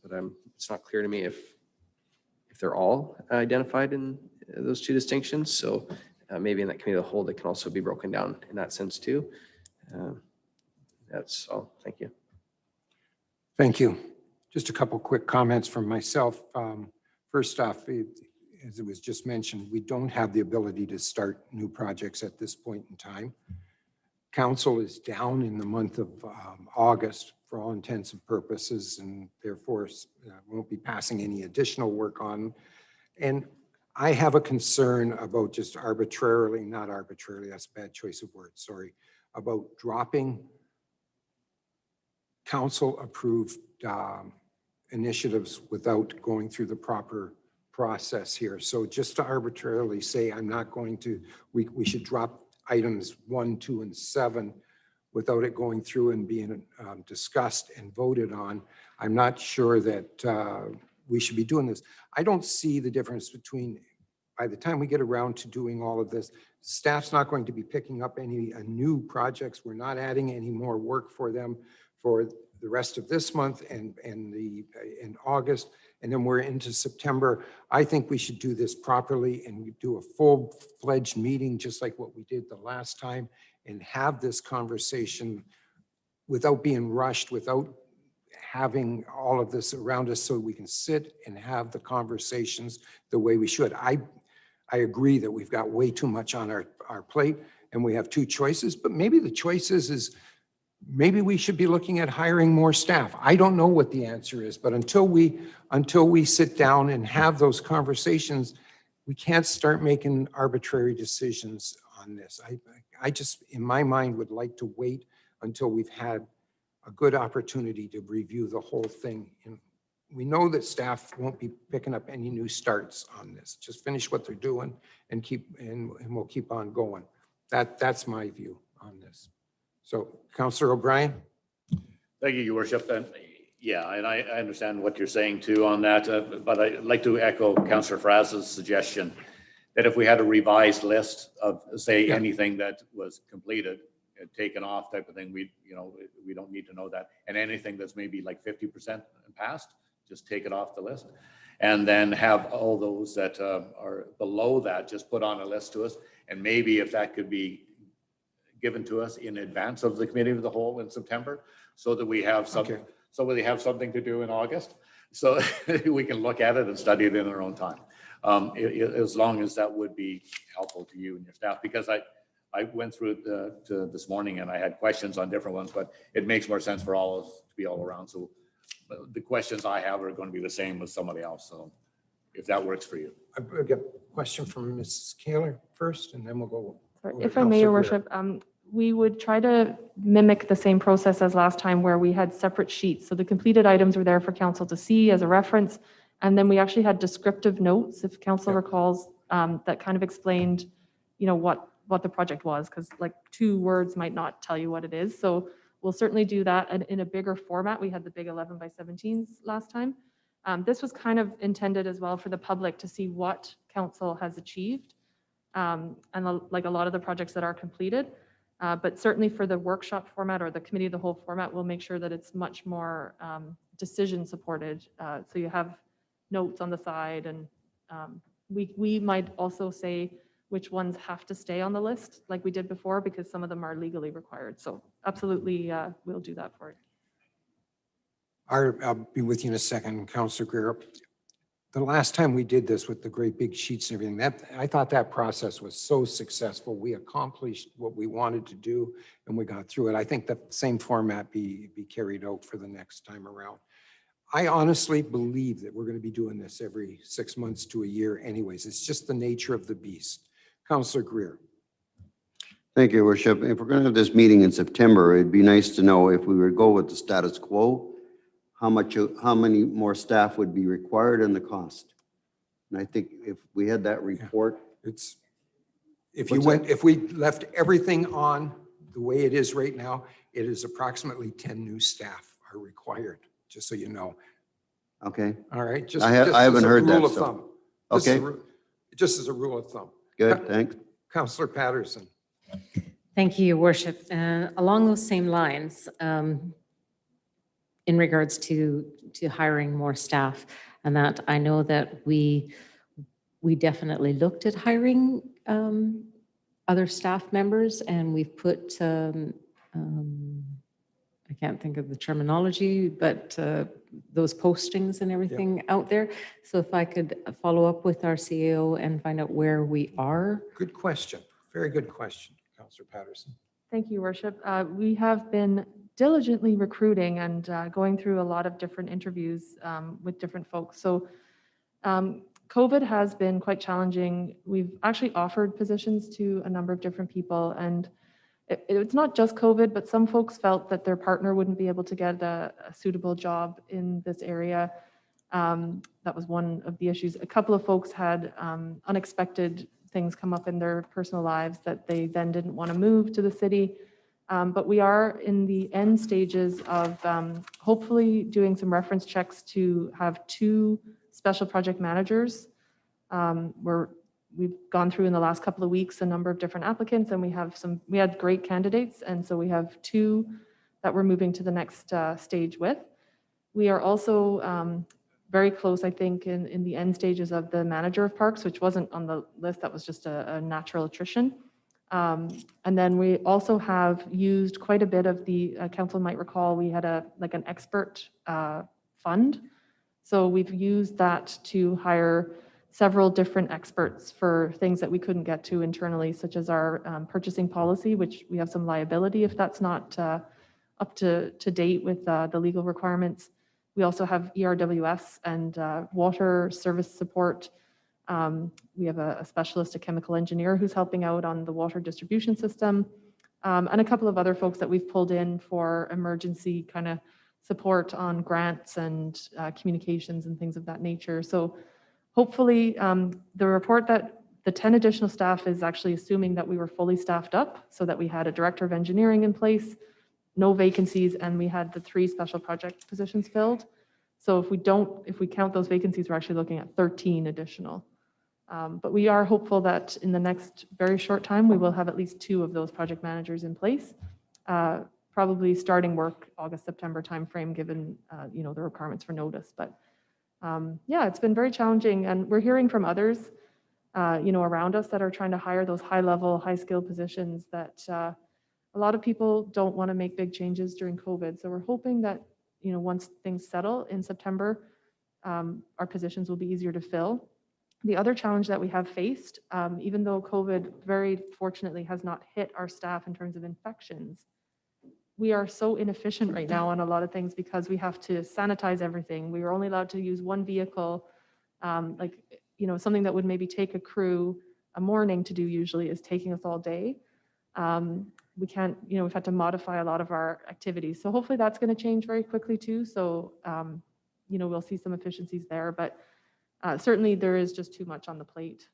But it's not clear to me if they're all identified in those two distinctions. So maybe in that committee of the whole, they can also be broken down in that sense too. That's all. Thank you. Thank you. Just a couple quick comments from myself. First off, as it was just mentioned, we don't have the ability to start new projects at this point in time. Council is down in the month of August for all intents and purposes, and therefore won't be passing any additional work on. And I have a concern about just not arbitrarily, that's a bad choice of words, sorry, about dropping council approved initiatives without going through the proper process here. So just to arbitrarily say, we should drop items 1, 2, and 7 without it going through and being discussed and voted on. I'm not sure that we should be doing this. I don't see the difference between, by the time we get around to doing all of this, staff's not going to be picking up any new projects. We're not adding any more work for them for the rest of this month and in August, and then we're into September. I think we should do this properly and we do a full-fledged meeting, just like what we did the last time, and have this conversation without being rushed, without having all of this around us, so we can sit and have the conversations the way we should. I agree that we've got way too much on our plate and we have two choices, but maybe the choices is maybe we should be looking at hiring more staff. I don't know what the answer is, but until we sit down and have those conversations, we can't start making arbitrary decisions on this. I just, in my mind, would like to wait until we've had a good opportunity to review the whole thing. And we know that staff won't be picking up any new starts on this. Just finish what they're doing and we'll keep on going. That's my view on this. So, Councillor O'Brien. Thank you, Your Worship. And yeah, and I understand what you're saying too on that, but I'd like to echo Councillor Fraz's suggestion that if we had a revised list of, say, anything that was completed, taken off type of thing, we don't need to know that. And anything that's maybe like 50% passed, just take it off the list. And then have all those that are below that just put on a list to us. And maybe if that could be given to us in advance of the committee of the whole in September, so that we have something, something to do in August, so we can look at it and study it in our own time. As long as that would be helpful to you and your staff, because I went through it this morning and I had questions on different ones, but it makes more sense for all of us to be all around. So the questions I have are going to be the same with somebody else. So if that works for you. I get a question from Mrs. Kaler first, and then we'll go. Sorry, over to if I may, Your Councillor Greer. Worship, we would try to mimic the same process as last time where we had separate sheets. So the completed items were there for council to see as a reference. And then we actually had descriptive notes, if council recalls, that kind of explained, what the project was, because like 2 words might not tell you what it is. So we'll certainly do that in a bigger format. We had the big 11 by 17s last time. This was kind of intended as well for the public to see what council has achieved. Like a lot of the projects that are completed. But certainly for the workshop format or the committee of the whole format, we'll make sure that it's much more decision supported. So you have notes on the side, and we might also say which ones have to stay on the list like we did before, because some of them are legally required. So absolutely, we'll do that for you. I'll be with you in a second, Councillor Greer. The last time we did this with the great big sheets and everything, I thought that process was so successful. We accomplished what we wanted to do and we got through it. I think the same format be carried out for the next time around. I honestly believe that we're going to be doing this every 6 months to a year anyways. It's just the nature of the beast. Councillor Greer. Thank you, Your Worship. If we're going to have this meeting in September, it'd be nice to know if we were to go with the status quo, how many more staff would be required and the cost. And I think if we had that report. If we left everything on the way it is right now, it is approximately 10 new staff are required, just so you know. Okay. All right. I haven't heard that. Rule of thumb. Okay. Just as a rule of thumb. Good, thanks. Councillor Patterson. Thank you, Your Worship. Along those same lines, in regards to hiring more staff, and that I know that we definitely looked at hiring other staff members, and we've put I can't think of the terminology, but those postings and everything out there. So if I could follow up with our CEO and find out where we are. Good question. Very good question, Councillor Patterson. Thank you, Your Worship. We have been diligently recruiting and going through a lot of different interviews with different folks. So COVID has been quite challenging. We've actually offered positions to a number of different people, and it's not just COVID, but some folks felt that their partner wouldn't be able to get a suitable job in this area. That was one of the issues. A couple of folks had unexpected things come up in their personal lives that they then didn't want to move to the city. But we are in the end stages of hopefully doing some reference checks to have 2 special project managers. We've gone through in the last couple of weeks a number of different applicants, and we had great candidates, and so we have 2 that we're moving to the next stage with. We are also very close, I think, in the end stages of the manager of parks, which wasn't on the list. That was just a natural attrition. And then we also have used quite a bit of the council might recall we had an expert fund. So we've used that to hire several different experts for things that we couldn't get to internally, such as our purchasing policy, which we have some liability if that's not up to date with the legal requirements. We also have ERWS and water service support. We have a specialist, a chemical engineer who's helping out on the water distribution system, and a couple of other folks that we've pulled in for emergency kind of support on grants and communications and things of that nature. So hopefully the report that the 10 additional staff is actually assuming that we were fully staffed up, so that we had a director of engineering in place, no vacancies, and we had the 3 special project positions filled. So if we count those vacancies, we're actually looking at 13 additional. But we are hopeful that in the next very short time, we will have at least 2 of those project managers in place, probably starting work August, September timeframe, given the requirements for notice. But yeah, it's been very challenging, and we're hearing from others, around us that are trying to hire those high-level, high-skill positions that a lot of people don't want to make big changes during COVID. So we're hoping that, once things settle in September, our positions will be easier to fill. The other challenge that we have faced, even though COVID very fortunately has not hit our staff in terms of infections, we are so inefficient right now on a lot of things because we have to sanitize everything. We are only allowed to use one vehicle. Something that would maybe take a crew a morning to do usually is taking us all day. We can't, we've had to modify a lot of our activities. So hopefully that's going to change very quickly too. So, we'll see some efficiencies there, but certainly there is just too much on the plate.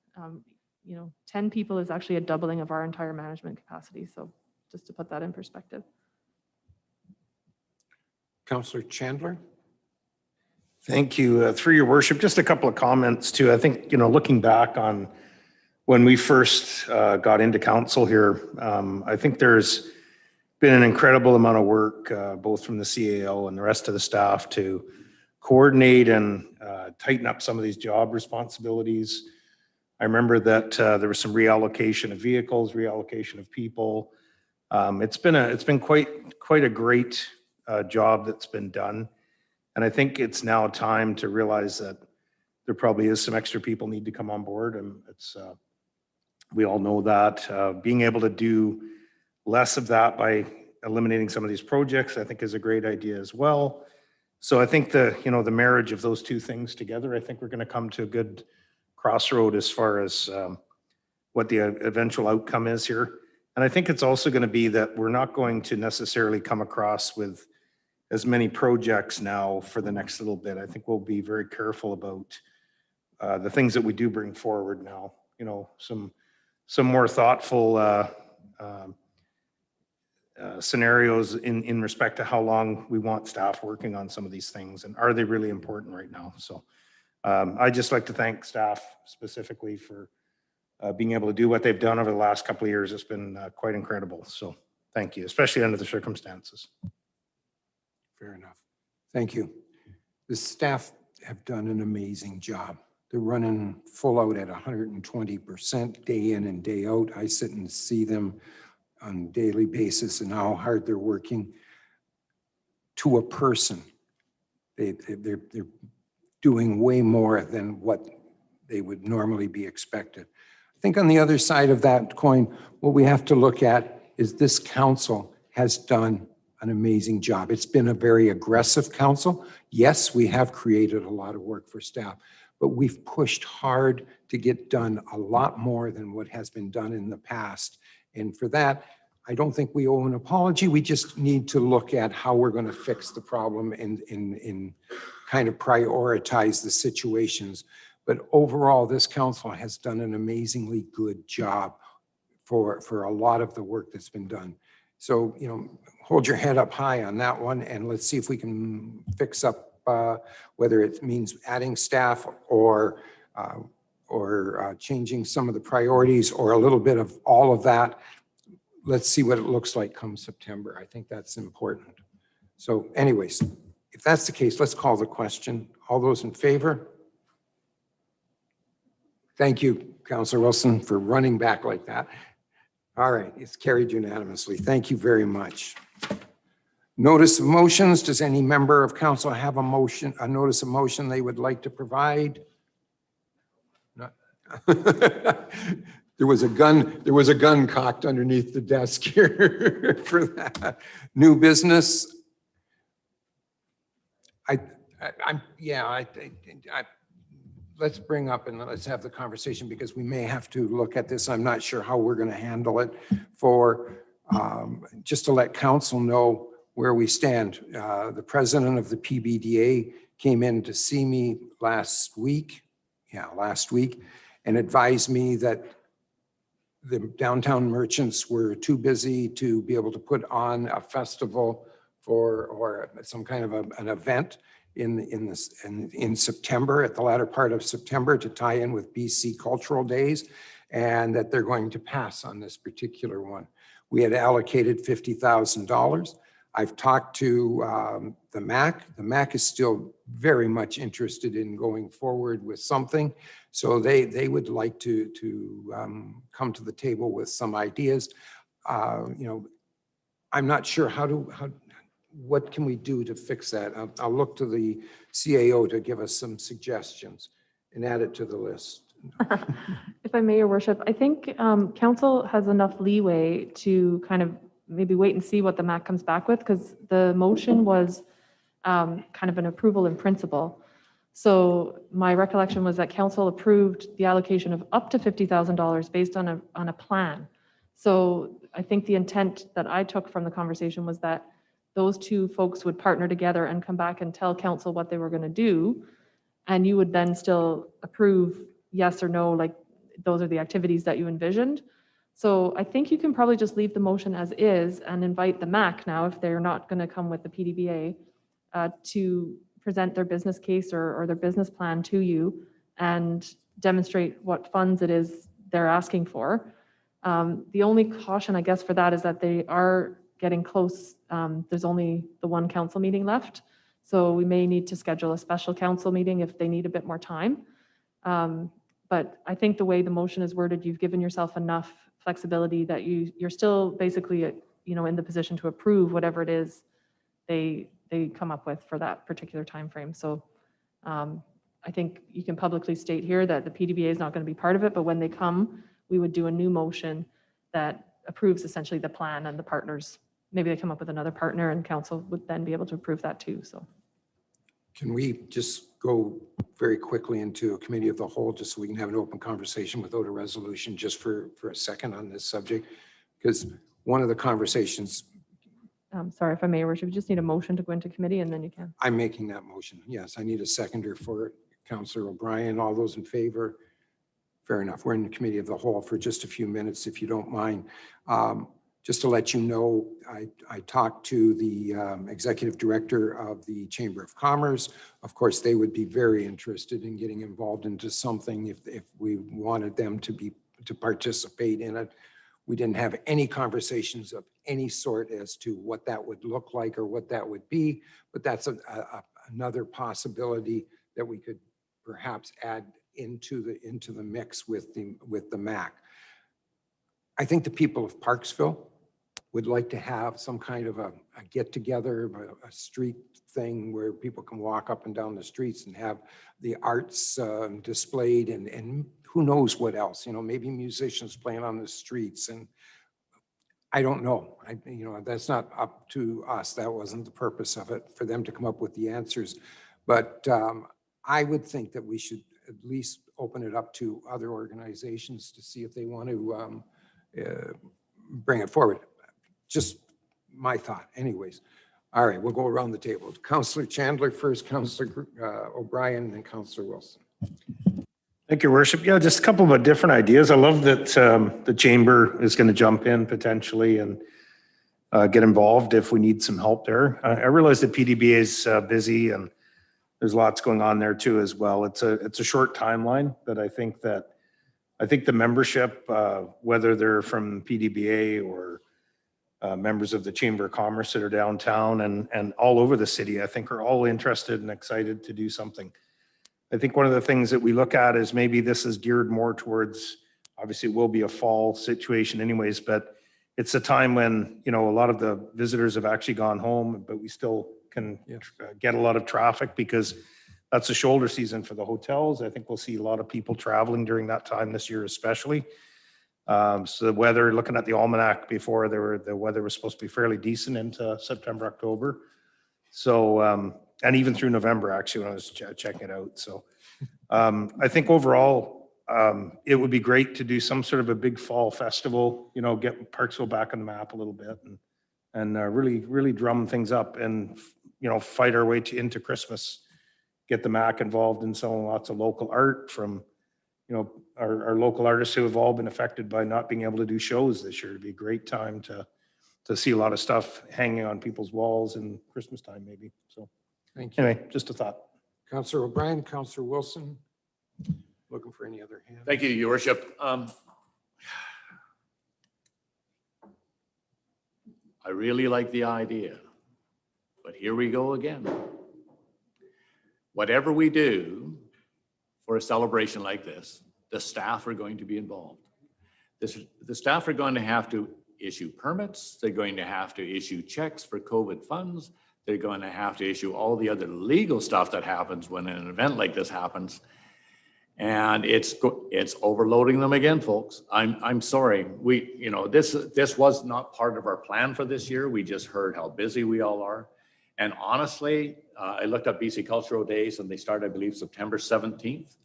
10 people is actually a doubling of our entire management capacity. So just to put that in perspective. Councillor Chandler? Thank you. Through your worship, just a couple of comments too. I think, looking back on when we first got into council here, I think there's been an incredible amount of work, both from the CAO and the rest of the staff to coordinate and tighten up some of these job responsibilities. I remember that there was some reallocation of vehicles, reallocation of people. It's been quite a great job that's been done. And I think it's now time to realize that there probably is some extra people need to come on board. And we all know that being able to do less of that by eliminating some of these projects, I think is a great idea as well. So I think the marriage of those two things together, I think we're going to come to a good crossroad as far as what the eventual outcome is here. And I think it's also going to be that we're not going to necessarily come across with as many projects now for the next little bit. I think we'll be very careful about the things that we do bring forward now. Some more thoughtful scenarios in respect to how long we want staff working on some of these things, and are they really important right now? So I'd just like to thank staff specifically for being able to do what they've done over the last couple of years. It's been quite incredible. So thank you, especially under the circumstances. Fair enough. Thank you. The staff have done an amazing job. They're running full out at 120% day in and day out. I sit and see them on a daily basis and how hard they're working to a person. They're doing way more than what they would normally be expected. I think on the other side of that coin, what we have to look at is this council has done an amazing job. It's been a very aggressive council. Yes, we have created a lot of work for staff, but we've pushed hard to get done a lot more than what has been done in the past. And for that, I don't think we owe an apology. We just need to look at how we're going to fix the problem and kind of prioritize the situations. But overall, this council has done an amazingly good job for a lot of the work that's been done. So, hold your head up high on that one, and let's see if we can fix up whether it means adding staff or changing some of the priorities or a little bit of all of that. Let's see what it looks like come September. I think that's important. So anyways, if that's the case, let's call the question. All those in favor? Thank you, Councillor Wilson, for running back like that. All right, it's carried unanimously. Thank you very much. Notice of motions. Does any member of council have a notice of motion they would like to provide? Not. There was a gun cocked underneath the desk here for that. New business. Let's bring up and let's have the conversation because we may have to look at this. I'm not sure how we're going to handle it just to let council know where we stand. The president of the PDBA came in to see me last week, and advised me that the downtown merchants were too busy to be able to put on a festival or some kind of an event in September, at the latter part of September, to tie in with BC Cultural Days, and that they're going to pass on this particular one. We had allocated $50,000. I've talked to the MAC. The MAC is still very much interested in going forward with something. So they would like to come to the table with some ideas. I'm not sure what can we do to fix that? I'll look to the CAO to give us some suggestions and add it to the list. If I may, Your Worship, I think council has enough leeway to kind of maybe wait and see what the MAC comes back with, because the motion was kind of an approval in principle. So my recollection was that council approved the allocation of up to $50,000 based on a plan. So I think the intent that I took from the conversation was that those two folks would partner together and come back and tell council what they were going to do. And you would then still approve yes or no, like those are the activities that you envisioned. So I think you can probably just leave the motion as is and invite the MAC now, if they're not going to come with the PDBA, to present their business case or their business plan to you and demonstrate what funds it is they're asking for. The only caution, I guess, for that is that they are getting close. There's only the one council meeting left. So we may need to schedule a special council meeting if they need a bit more time. But I think the way the motion is worded, you've given yourself enough flexibility that you're still basically, in the position to approve whatever it is they come up with for that particular time frame. So I think you can publicly state here that the PDBA is not going to be part of it, but when they come, we would do a new motion that approves essentially the plan and the partners. Maybe they come up with another partner and council would then be able to approve that too. So Can we just go very quickly into a committee of the whole, just so we can have an open conversation without a resolution, just for a second on this subject? Because one of the conversations, sorry, if I may, Your Worship, you just need a motion to go into committee and then you can. I'm making that motion. Yes, I need a seconder for it. Councillor O'Brien, all those in favor? Fair enough. We're in the committee of the whole for just a few minutes, if you don't mind. Just to let you know, I talked to the executive director of the Chamber of Commerce. Of course, they would be very interested in getting involved into something if we wanted them to participate in it. We didn't have any conversations of any sort as to what that would look like or what that would be, but that's another possibility that we could perhaps add into the mix with the MAC. I think the people of Parksville would like to have some kind of a get-together, a street thing where people can walk up and down the streets and have the arts displayed and who knows what else, maybe musicians playing on the streets. And I don't know, that's not up to us. That wasn't the purpose of it, for them to come up with the answers. But I would think that we should at least open it up to other organizations to see if they want to bring it forward. Just my thought anyways. All right, we'll go around the table. Councillor Chandler first, Councillor O'Brien, and then Councillor Wilson. Thank you, Your Worship. Yeah, just a couple of different ideas. I love that the chamber is going to jump in potentially and get involved if we need some help there. I realize the PDBA is busy and there's lots going on there too as well. It's a short timeline, but I think the membership, whether they're from PDBA or members of the Chamber of Commerce that are downtown and all over the city, I think are all interested and excited to do something. I think one of the things that we look at is maybe this is geared more towards, obviously it will be a fall situation anyways, but it's a time when, a lot of the visitors have actually gone home, but we still can get a lot of traffic because that's the shoulder season for the hotels. I think we'll see a lot of people traveling during that time this year, especially. So the weather, looking at the almanac before, the weather was supposed to be fairly decent into September, October. So, and even through November, actually, when I was checking it out. So I think overall, it would be great to do some sort of a big fall festival, get Parksville back on the map a little bit and really drum things up and, fight our way into Christmas, get the MAC involved in selling lots of local art from, our local artists who have all been affected by not being able to do shows this year. It'd be a great time to see a lot of stuff hanging on people's walls in Christmas time, maybe. So Thank you. anyway, just a thought. Councillor O'Brien, Councillor Wilson, looking for any other hands? Thank you, Your Worship. I really like the idea, but here we go again. Whatever we do for a celebration like this, the staff are going to be involved. The staff are going to have to issue permits. They're going to have to issue checks for COVID funds. They're going to have to issue all the other legal stuff that happens when an event like this happens. And it's overloading them again, folks. I'm sorry. This was not part of our plan for this year. We just heard how busy we all are. And honestly, I looked up BC Cultural Days and they start, I believe, September 17th.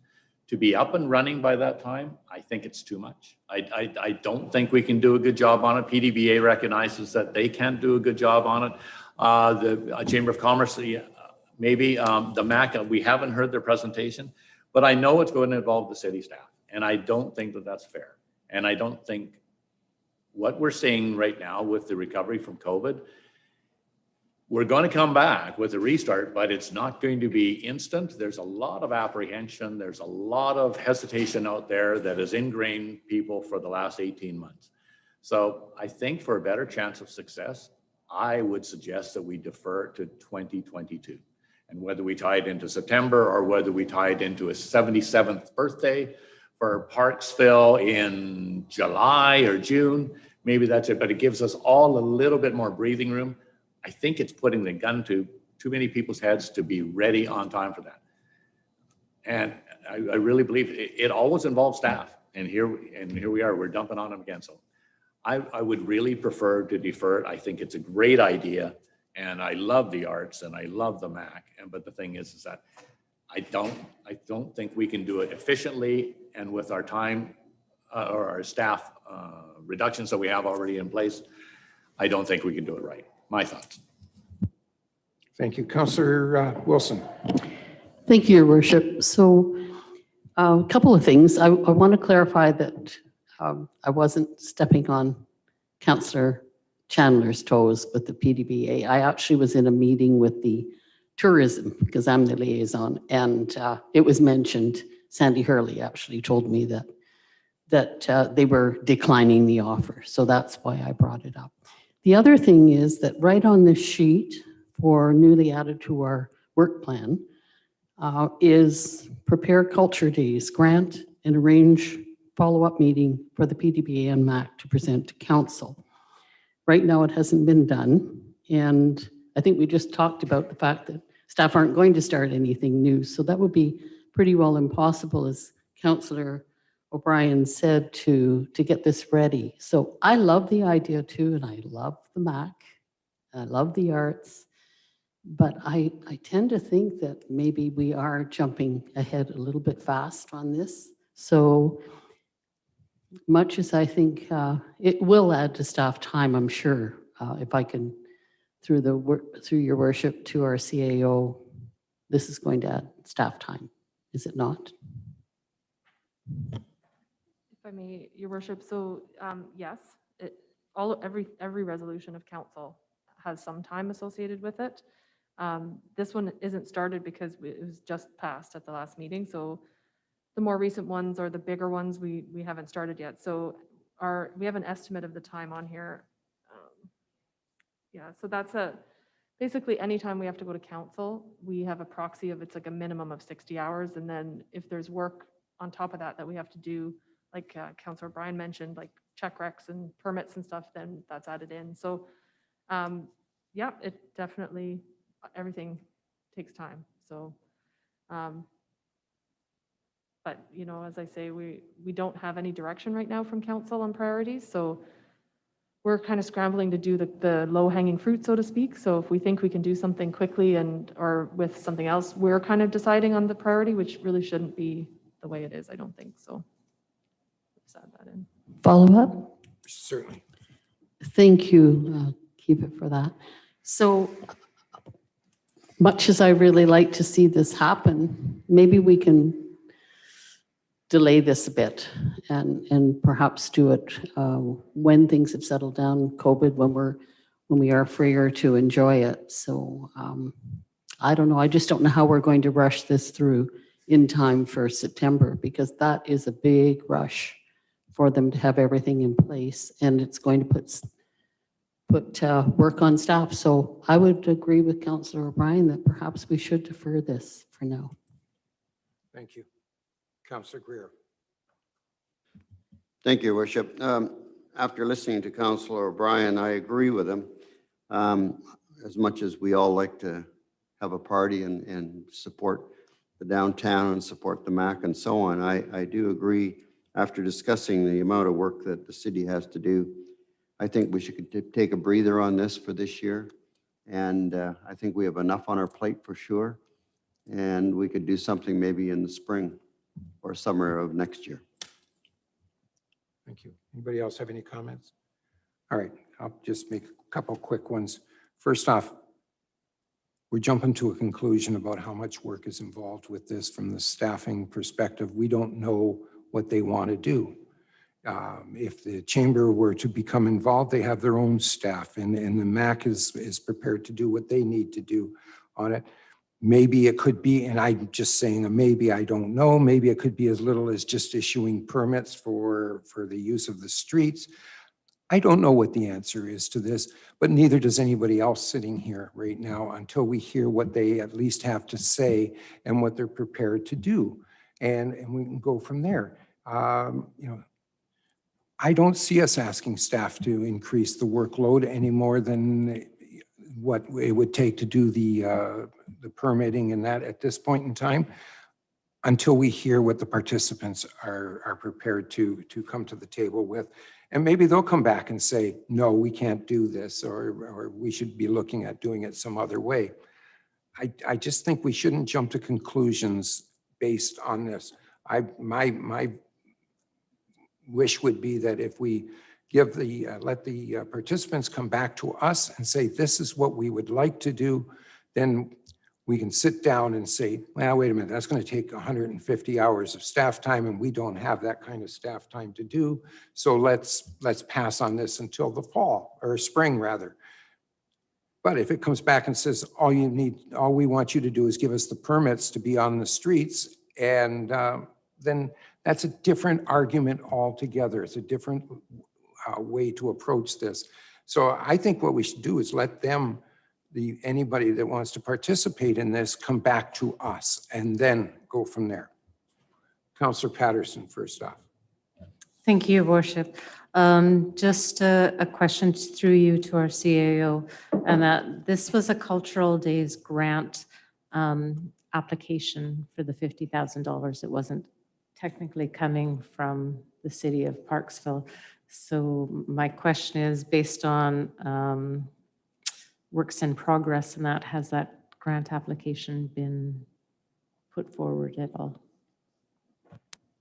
To be up and running by that time, I think it's too much. I don't think we can do a good job on it. PDBA recognizes that they can't do a good job on it. The Chamber of Commerce, maybe the MAC, we haven't heard their presentation, but I know it's going to involve the city staff. And I don't think that that's fair. And I don't think what we're seeing right now with the recovery from COVID, we're going to come back with a restart, but it's not going to be instant. There's a lot of apprehension. There's a lot of hesitation out there that has ingrained people for the last 18 months. So I think for a better chance of success, I would suggest that we defer to 2022. And whether we tie it into September or whether we tie it into a 77th birthday for Parksville in July or June, maybe that's it. But it gives us all a little bit more breathing room. I think it's putting the gun to too many people's heads to be ready on time for that. And I really believe it always involves staff. And here we are, we're dumping on them again. So I would really prefer to defer it. I think it's a great idea. And I love the arts and I love the MAC. But the thing is that I don't think we can do it efficiently and with our time or our staff reductions that we have already in place. I don't think we can do it right. My thoughts. Thank you. Councillor Wilson. Thank you, Your Worship. So a couple of things. I want to clarify that I wasn't stepping on Councillor Chandler's toes with the PDBA. I actually was in a meeting with the tourism because I'm the liaison, and it was mentioned. Sandy Hurley actually told me that they were declining the offer. So that's why I brought it up. The other thing is that right on this sheet for newly added to our work plan is prepare culture days, grant and arrange follow-up meeting for the PDBA and MAC to present to council. Right now it hasn't been done. And I think we just talked about the fact that staff aren't going to start anything new. So that would be pretty well impossible, as Councillor O'Brien said, to get this ready. So I love the idea too, and I love the MAC. I love the arts, but I tend to think that maybe we are jumping ahead a little bit fast on this. So much as I think it will add to staff time, I'm sure, if I can, through your worship to our CAO, this is going to add staff time, is it not? If I may, Your Worship, so yes, every resolution of council has some time associated with it. This one isn't started because it was just passed at the last meeting. So the more recent ones or the bigger ones, we haven't started yet. So we have an estimate of the time on here. Yeah, so that's basically anytime we have to go to council, we have a proxy of it's like a minimum of 60 hours. And then if there's work on top of that we have to do, like Councillor Brian mentioned, like check recs and permits and stuff, then that's added in. So yeah, it definitely, everything takes time. So, but you know, as I say, we don't have any direction right now from council on priorities. So we're kind of scrambling to do the low hanging fruit, so to speak. So if we think we can do something quickly or with something else, we're kind of deciding on the priority, which really shouldn't be the way it is, I don't think. So let's add that in. Follow up? Certainly. Thank you. Keep it for that. So much as I really like to see this happen, maybe we can delay this a bit and perhaps do it when things have settled down, COVID, when we are freer to enjoy it. So I don't know. I just don't know how we're going to rush this through in time for September, because that is a big rush for them to have everything in place, and it's going to put work on staff. So I would agree with Councillor O'Brien that perhaps we should defer this for now. Thank you. Councillor Greer. Thank you, Worship. After listening to Councillor O'Brien, I agree with him. As much as we all like to have a party and support the downtown and support the MAC and so on. I do agree, after discussing the amount of work that the city has to do, I think we should take a breather on this for this year. And I think we have enough on our plate for sure. And we could do something maybe in the spring or summer of next year. Thank you. Anybody else have any comments? All right, I'll just make a couple quick ones. First off, we're jumping to a conclusion about how much work is involved with this from the staffing perspective. We don't know what they want to do. If the chamber were to become involved, they have their own staff, and the MAC is prepared to do what they need to do on it. Maybe it could be, and I'm just saying a maybe, I don't know, maybe it could be as little as just issuing permits for the use of the streets. I don't know what the answer is to this, but neither does anybody else sitting here right now until we hear what they at least have to say and what they're prepared to do. And we can go from there. I don't see us asking staff to increase the workload any more than what it would take to do the permitting and that at this point in time, until we hear what the participants are prepared to come to the table with. And maybe they'll come back and say, no, we can't do this, or we should be looking at doing it some other way. I just think we shouldn't jump to conclusions based on this. My wish would be that if we give let the participants come back to us and say, this is what we would like to do, then we can sit down and say, well, wait a minute, that's going to take 150 hours of staff time, and we don't have that kind of staff time to do. So let's pass on this until the fall, or spring rather. But if it comes back and says, all we want you to do is give us the permits to be on the streets, and then that's a different argument altogether. It's a different way to approach this. So I think what we should do is let them, anybody that wants to participate in this, come back to us and then go from there. Councillor Patterson, first off. Thank you, Your Worship. Just a question through you to our CAO, and that this was a Cultural Days grant application for the $50,000. It wasn't technically coming from the city of Parksville. So my question is, based on works in progress and that, has that grant application been put forward at all?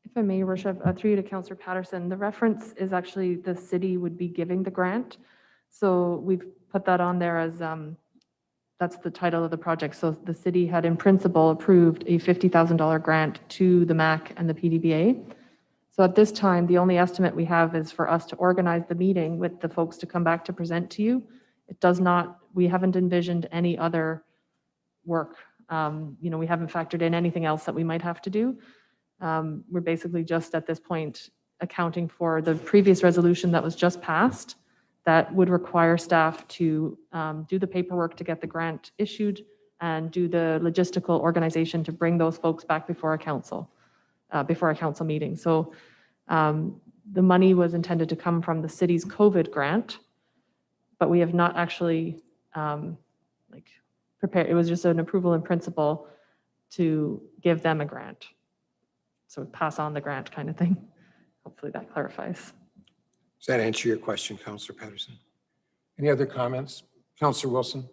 If I may, Your Worship, through you to Councillor Patterson, the reference is actually the city would be giving the grant. So we've put that on there as that's the title of the project. So the city had in principle approved a $50,000 grant to the MAC and the PDBA. So at this time, the only estimate we have is for us to organize the meeting with the folks to come back to present to you. It does not, we haven't envisioned any other work. We haven't factored in anything else that we might have to do. We're basically just at this point accounting for the previous resolution that was just passed that would require staff to do the paperwork to get the grant issued and do the logistical organization to bring those folks back before a council meeting. So the money was intended to come from the city's COVID grant, but we have not actually prepared. It was just an approval in principle to give them a grant. So pass on the grant kind of thing. Hopefully that clarifies. Does that answer your question, Councillor Patterson? Any other comments? Councillor Wilson?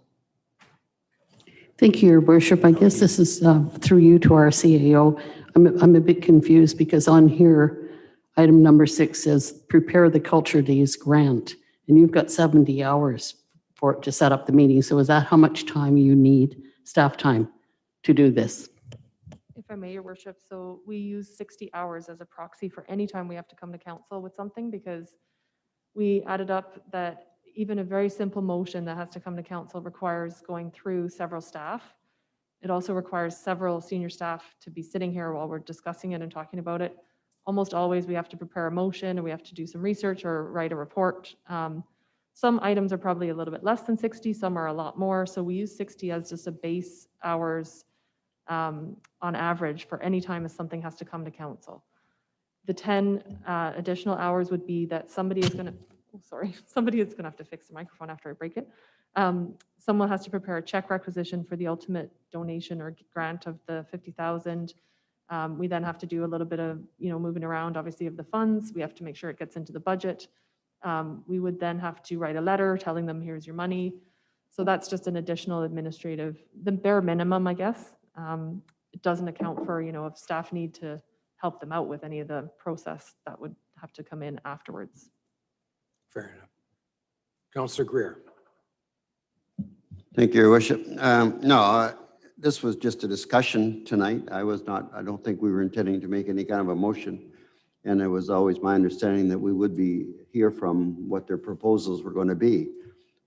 Thank you, Your Worship. I guess this is through you to our CAO. I'm a bit confused because on here, item number 6 says, prepare the Culture Days grant, and you've got 70 hours for it to set up the meeting. So is that how much time you need, staff time, to do this? If I may, Your Worship, so we use 60 hours as a proxy for any time we have to come to council with something, because we added up that even a very simple motion that has to come to council requires going through several staff. It also requires several senior staff to be sitting here while we're discussing it and talking about it. Almost always we have to prepare a motion, and we have to do some research or write a report. Some items are probably a little bit less than 60, some are a lot more. So we use 60 as just a base hours on average for any time as something has to come to council. The 10 additional hours would be that somebody is going to, oh, sorry, somebody is going to have to fix the microphone after I break it. Someone has to prepare a check requisition for the ultimate donation or grant of the 50,000. We then have to do a little bit of, moving around, obviously, of the funds. We have to make sure it gets into the budget. We would then have to write a letter telling them, here's your money. So that's just an additional administrative, the bare minimum, I guess. It doesn't account for, if staff need to help them out with any of the process that would have to come in afterwards. Fair enough. Councillor Greer. Thank you, Your Worship. This was just a discussion tonight. I don't think we were intending to make any kind of a motion. And it was always my understanding that we would hear from what their proposals were going to be.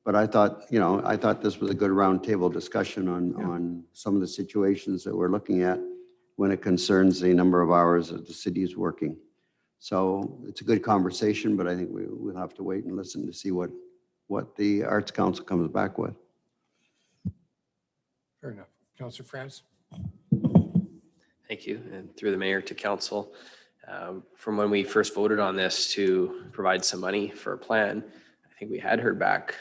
But I thought this was a good roundtable discussion on some of the situations that we're looking at when it concerns the number of hours that the city is working. So it's a good conversation, but I think we'll have to wait and listen to see what the Arts Council comes back with. Fair enough. Councillor France. Thank you. And through the mayor to council, from when we first voted on this to provide some money for a plan, I think we had heard back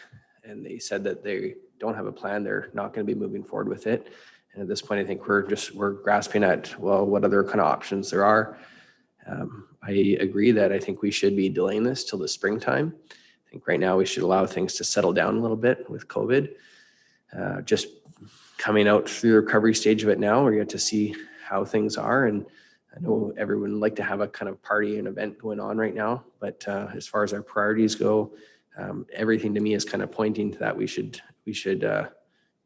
and they said that they don't have a plan. They're not going to be moving forward with it. And at this point, I think we're grasping at, well, what other kind of options there are. I agree that I think we should be delaying this till the springtime. I think right now we should allow things to settle down a little bit with COVID. Just coming out through the recovery stage of it now, we get to see how things are. And I know everyone would like to have a kind of party and event going on right now, but as far as our priorities go, everything to me is kind of pointing to that we should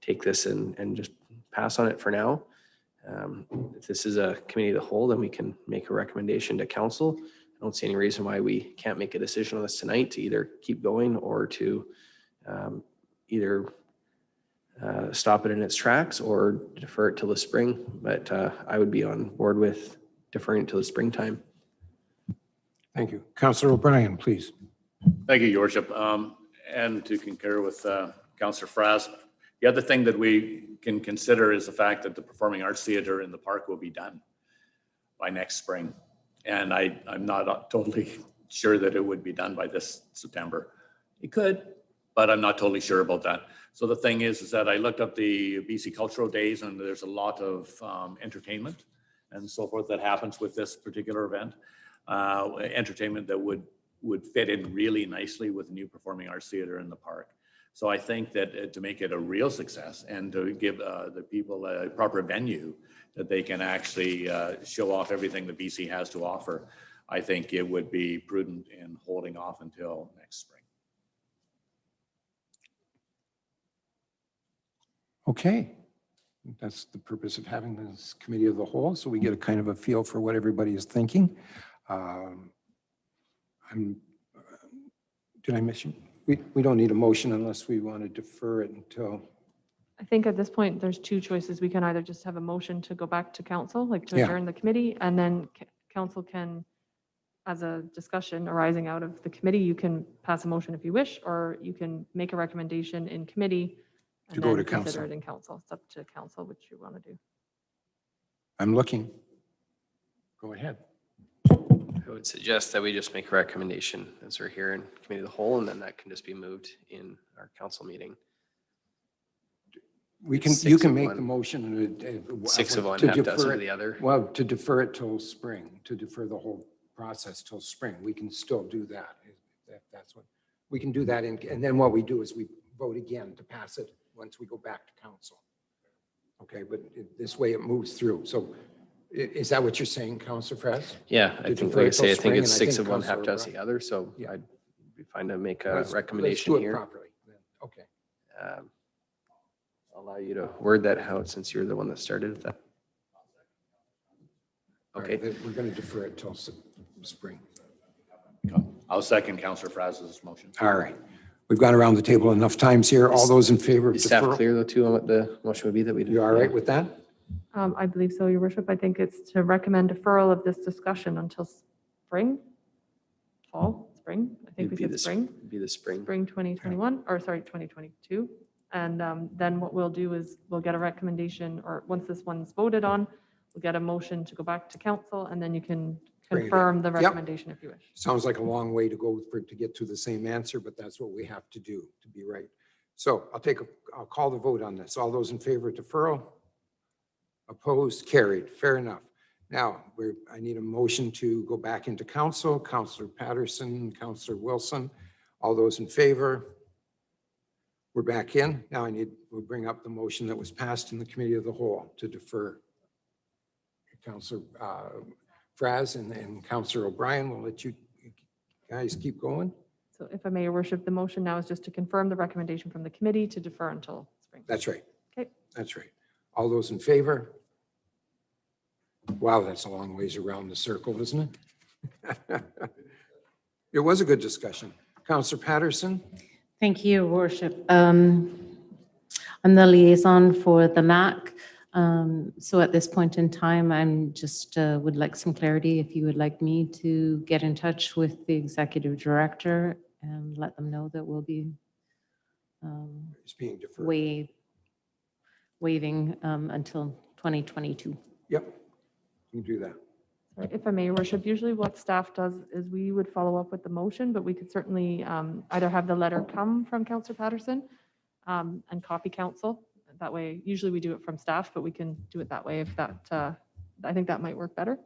take this and just pass on it for now. If this is a committee of the whole, then we can make a recommendation to council. I don't see any reason why we can't make a decision on this tonight to either keep going or to either stop it in its tracks or defer it till the spring. But I would be on board with deferring it till the springtime. Thank you. Councillor O'Brien, please. Thank you, Your Worship. And to concur with Councillor Frass, the other thing that we can consider is the fact that the Performing Arts Theatre in the park will be done by next spring. And I'm not totally sure that it would be done by this September. It could, but I'm not totally sure about that. So the thing is that I looked up the BC Cultural Days and there's a lot of entertainment and so forth that happens with this particular event. Entertainment that would fit in really nicely with the new Performing Arts Theatre in the park. So I think that to make it a real success and to give the people a proper venue that they can actually show off everything that BC has to offer, I think it would be prudent in holding off until next spring. Okay. That's the purpose of having this committee of the whole, so we get a kind of a feel for what everybody is thinking. Did I miss you? We don't need a motion unless we want to defer it until. I think at this point, there's two choices. We can either just have a motion to go back to council, like to Yeah. adjourn the committee, and then council can, as a discussion arising out of the committee, you can pass a motion if you wish, or you can make a recommendation in committee and To go then to consider council. it in council. It's up to council which you want to do. I'm looking. Go ahead. I would suggest that we just make a recommendation as we're here in committee of the whole, and then that can just be moved in our council meeting. You Six can of make one. the motion. 6 of one, to half defer dozen it- of the other. Well, to defer it till spring, to defer the whole process till spring. We can still do that. If that's what, we can do that. And then what we do is we vote again to pass it once we go back to council. Okay, but this way it moves through. So is that what you're saying, Councillor Frass? Yeah, I To think, defer like I it say, I till think it's spring, and I 6 of think one, half Councillor dozen of the other. So Yeah. I'd be fine to make a Let's recommendation do it here. properly then. Okay. I'll allow you to word that out since you're the one that started that. All Okay. right, then we're going to defer it till spring. I'll second Councillor Frass's motion. All right. We've gone around the table enough times here. All those in favor of Is staff deferral? clear though too on what the motion would be that we do? You all right with that? I believe so, Your Worship. I think it's to recommend deferral of this discussion until spring, fall, spring. I think we said spring. Be the spring. Spring 2021, or sorry, 2022. And then what we'll do is we'll get a recommendation, or once this one's voted on, we'll get a motion to go back to council, and then you can Bring it in. confirm the Yep. recommendation if you wish. Sounds like a long way to go to get to the same answer, but that's what we have to do to be right. So I'll call the vote on this. All those in favor of deferral? Opposed? Carried. Fair enough. Now, I need a motion to go back into council. Councillor Patterson, Councillor Wilson, all those in favor? We're back in. Now we'll bring up the motion that was passed in the committee of the whole to defer. Councillor Fraz and Councillor O'Brien, we'll let you guys keep going. So if I may, your worship, the motion now is just to confirm the recommendation from the committee to defer until spring. That's right. Okay. That's right. All those in favor? Wow, that's a long ways around the circle, isn't it? It was a good discussion. Councillor Patterson? Thank you, Your Worship. I'm the liaison for the MAC. So at this point in time, I'm just would like some clarity if you would like me to get in touch with the executive director and let them know that we'll be It's being deferred. waiving until 2022. Yep, you can do that. If I may, your worship, usually what staff does is we would follow up with the motion, but we could certainly either have the letter come from Councillor Patterson and copy council. That way, usually we do it from staff, but we can do it that way if that, I think that might work better. Is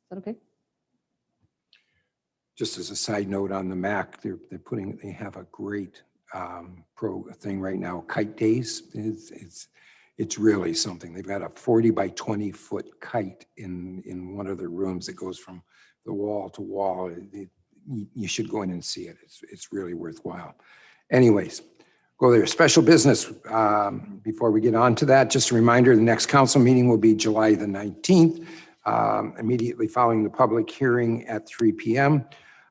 that okay? Just as a side note on the MAC, they have a great thing right now, Kite Days. It's really something. They've got a 40 by 20 foot kite in one of the rooms that goes from the wall to wall. You should go in and see it. It's really worthwhile. Anyways, go there. Special business. Before we get on to that, just a reminder, the next council meeting will be July the 19th, immediately following the public hearing at 3 p.m.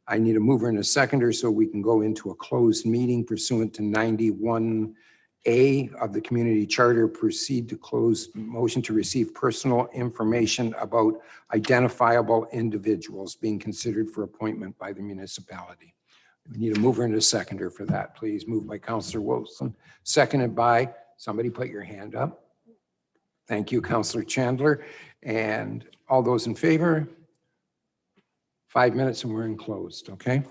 I need a mover and a seconder so we can go into a closed meeting pursuant to 91A of the community charter. Proceed to close motion to receive personal information about identifiable individuals being considered for appointment by the municipality. We need a mover and a seconder for that, please. Moved by Councillor Wilson, seconded by, somebody put your hand up. Thank you, Councillor Chandler. And all those in favor? 5 minutes and we're in closed, okay?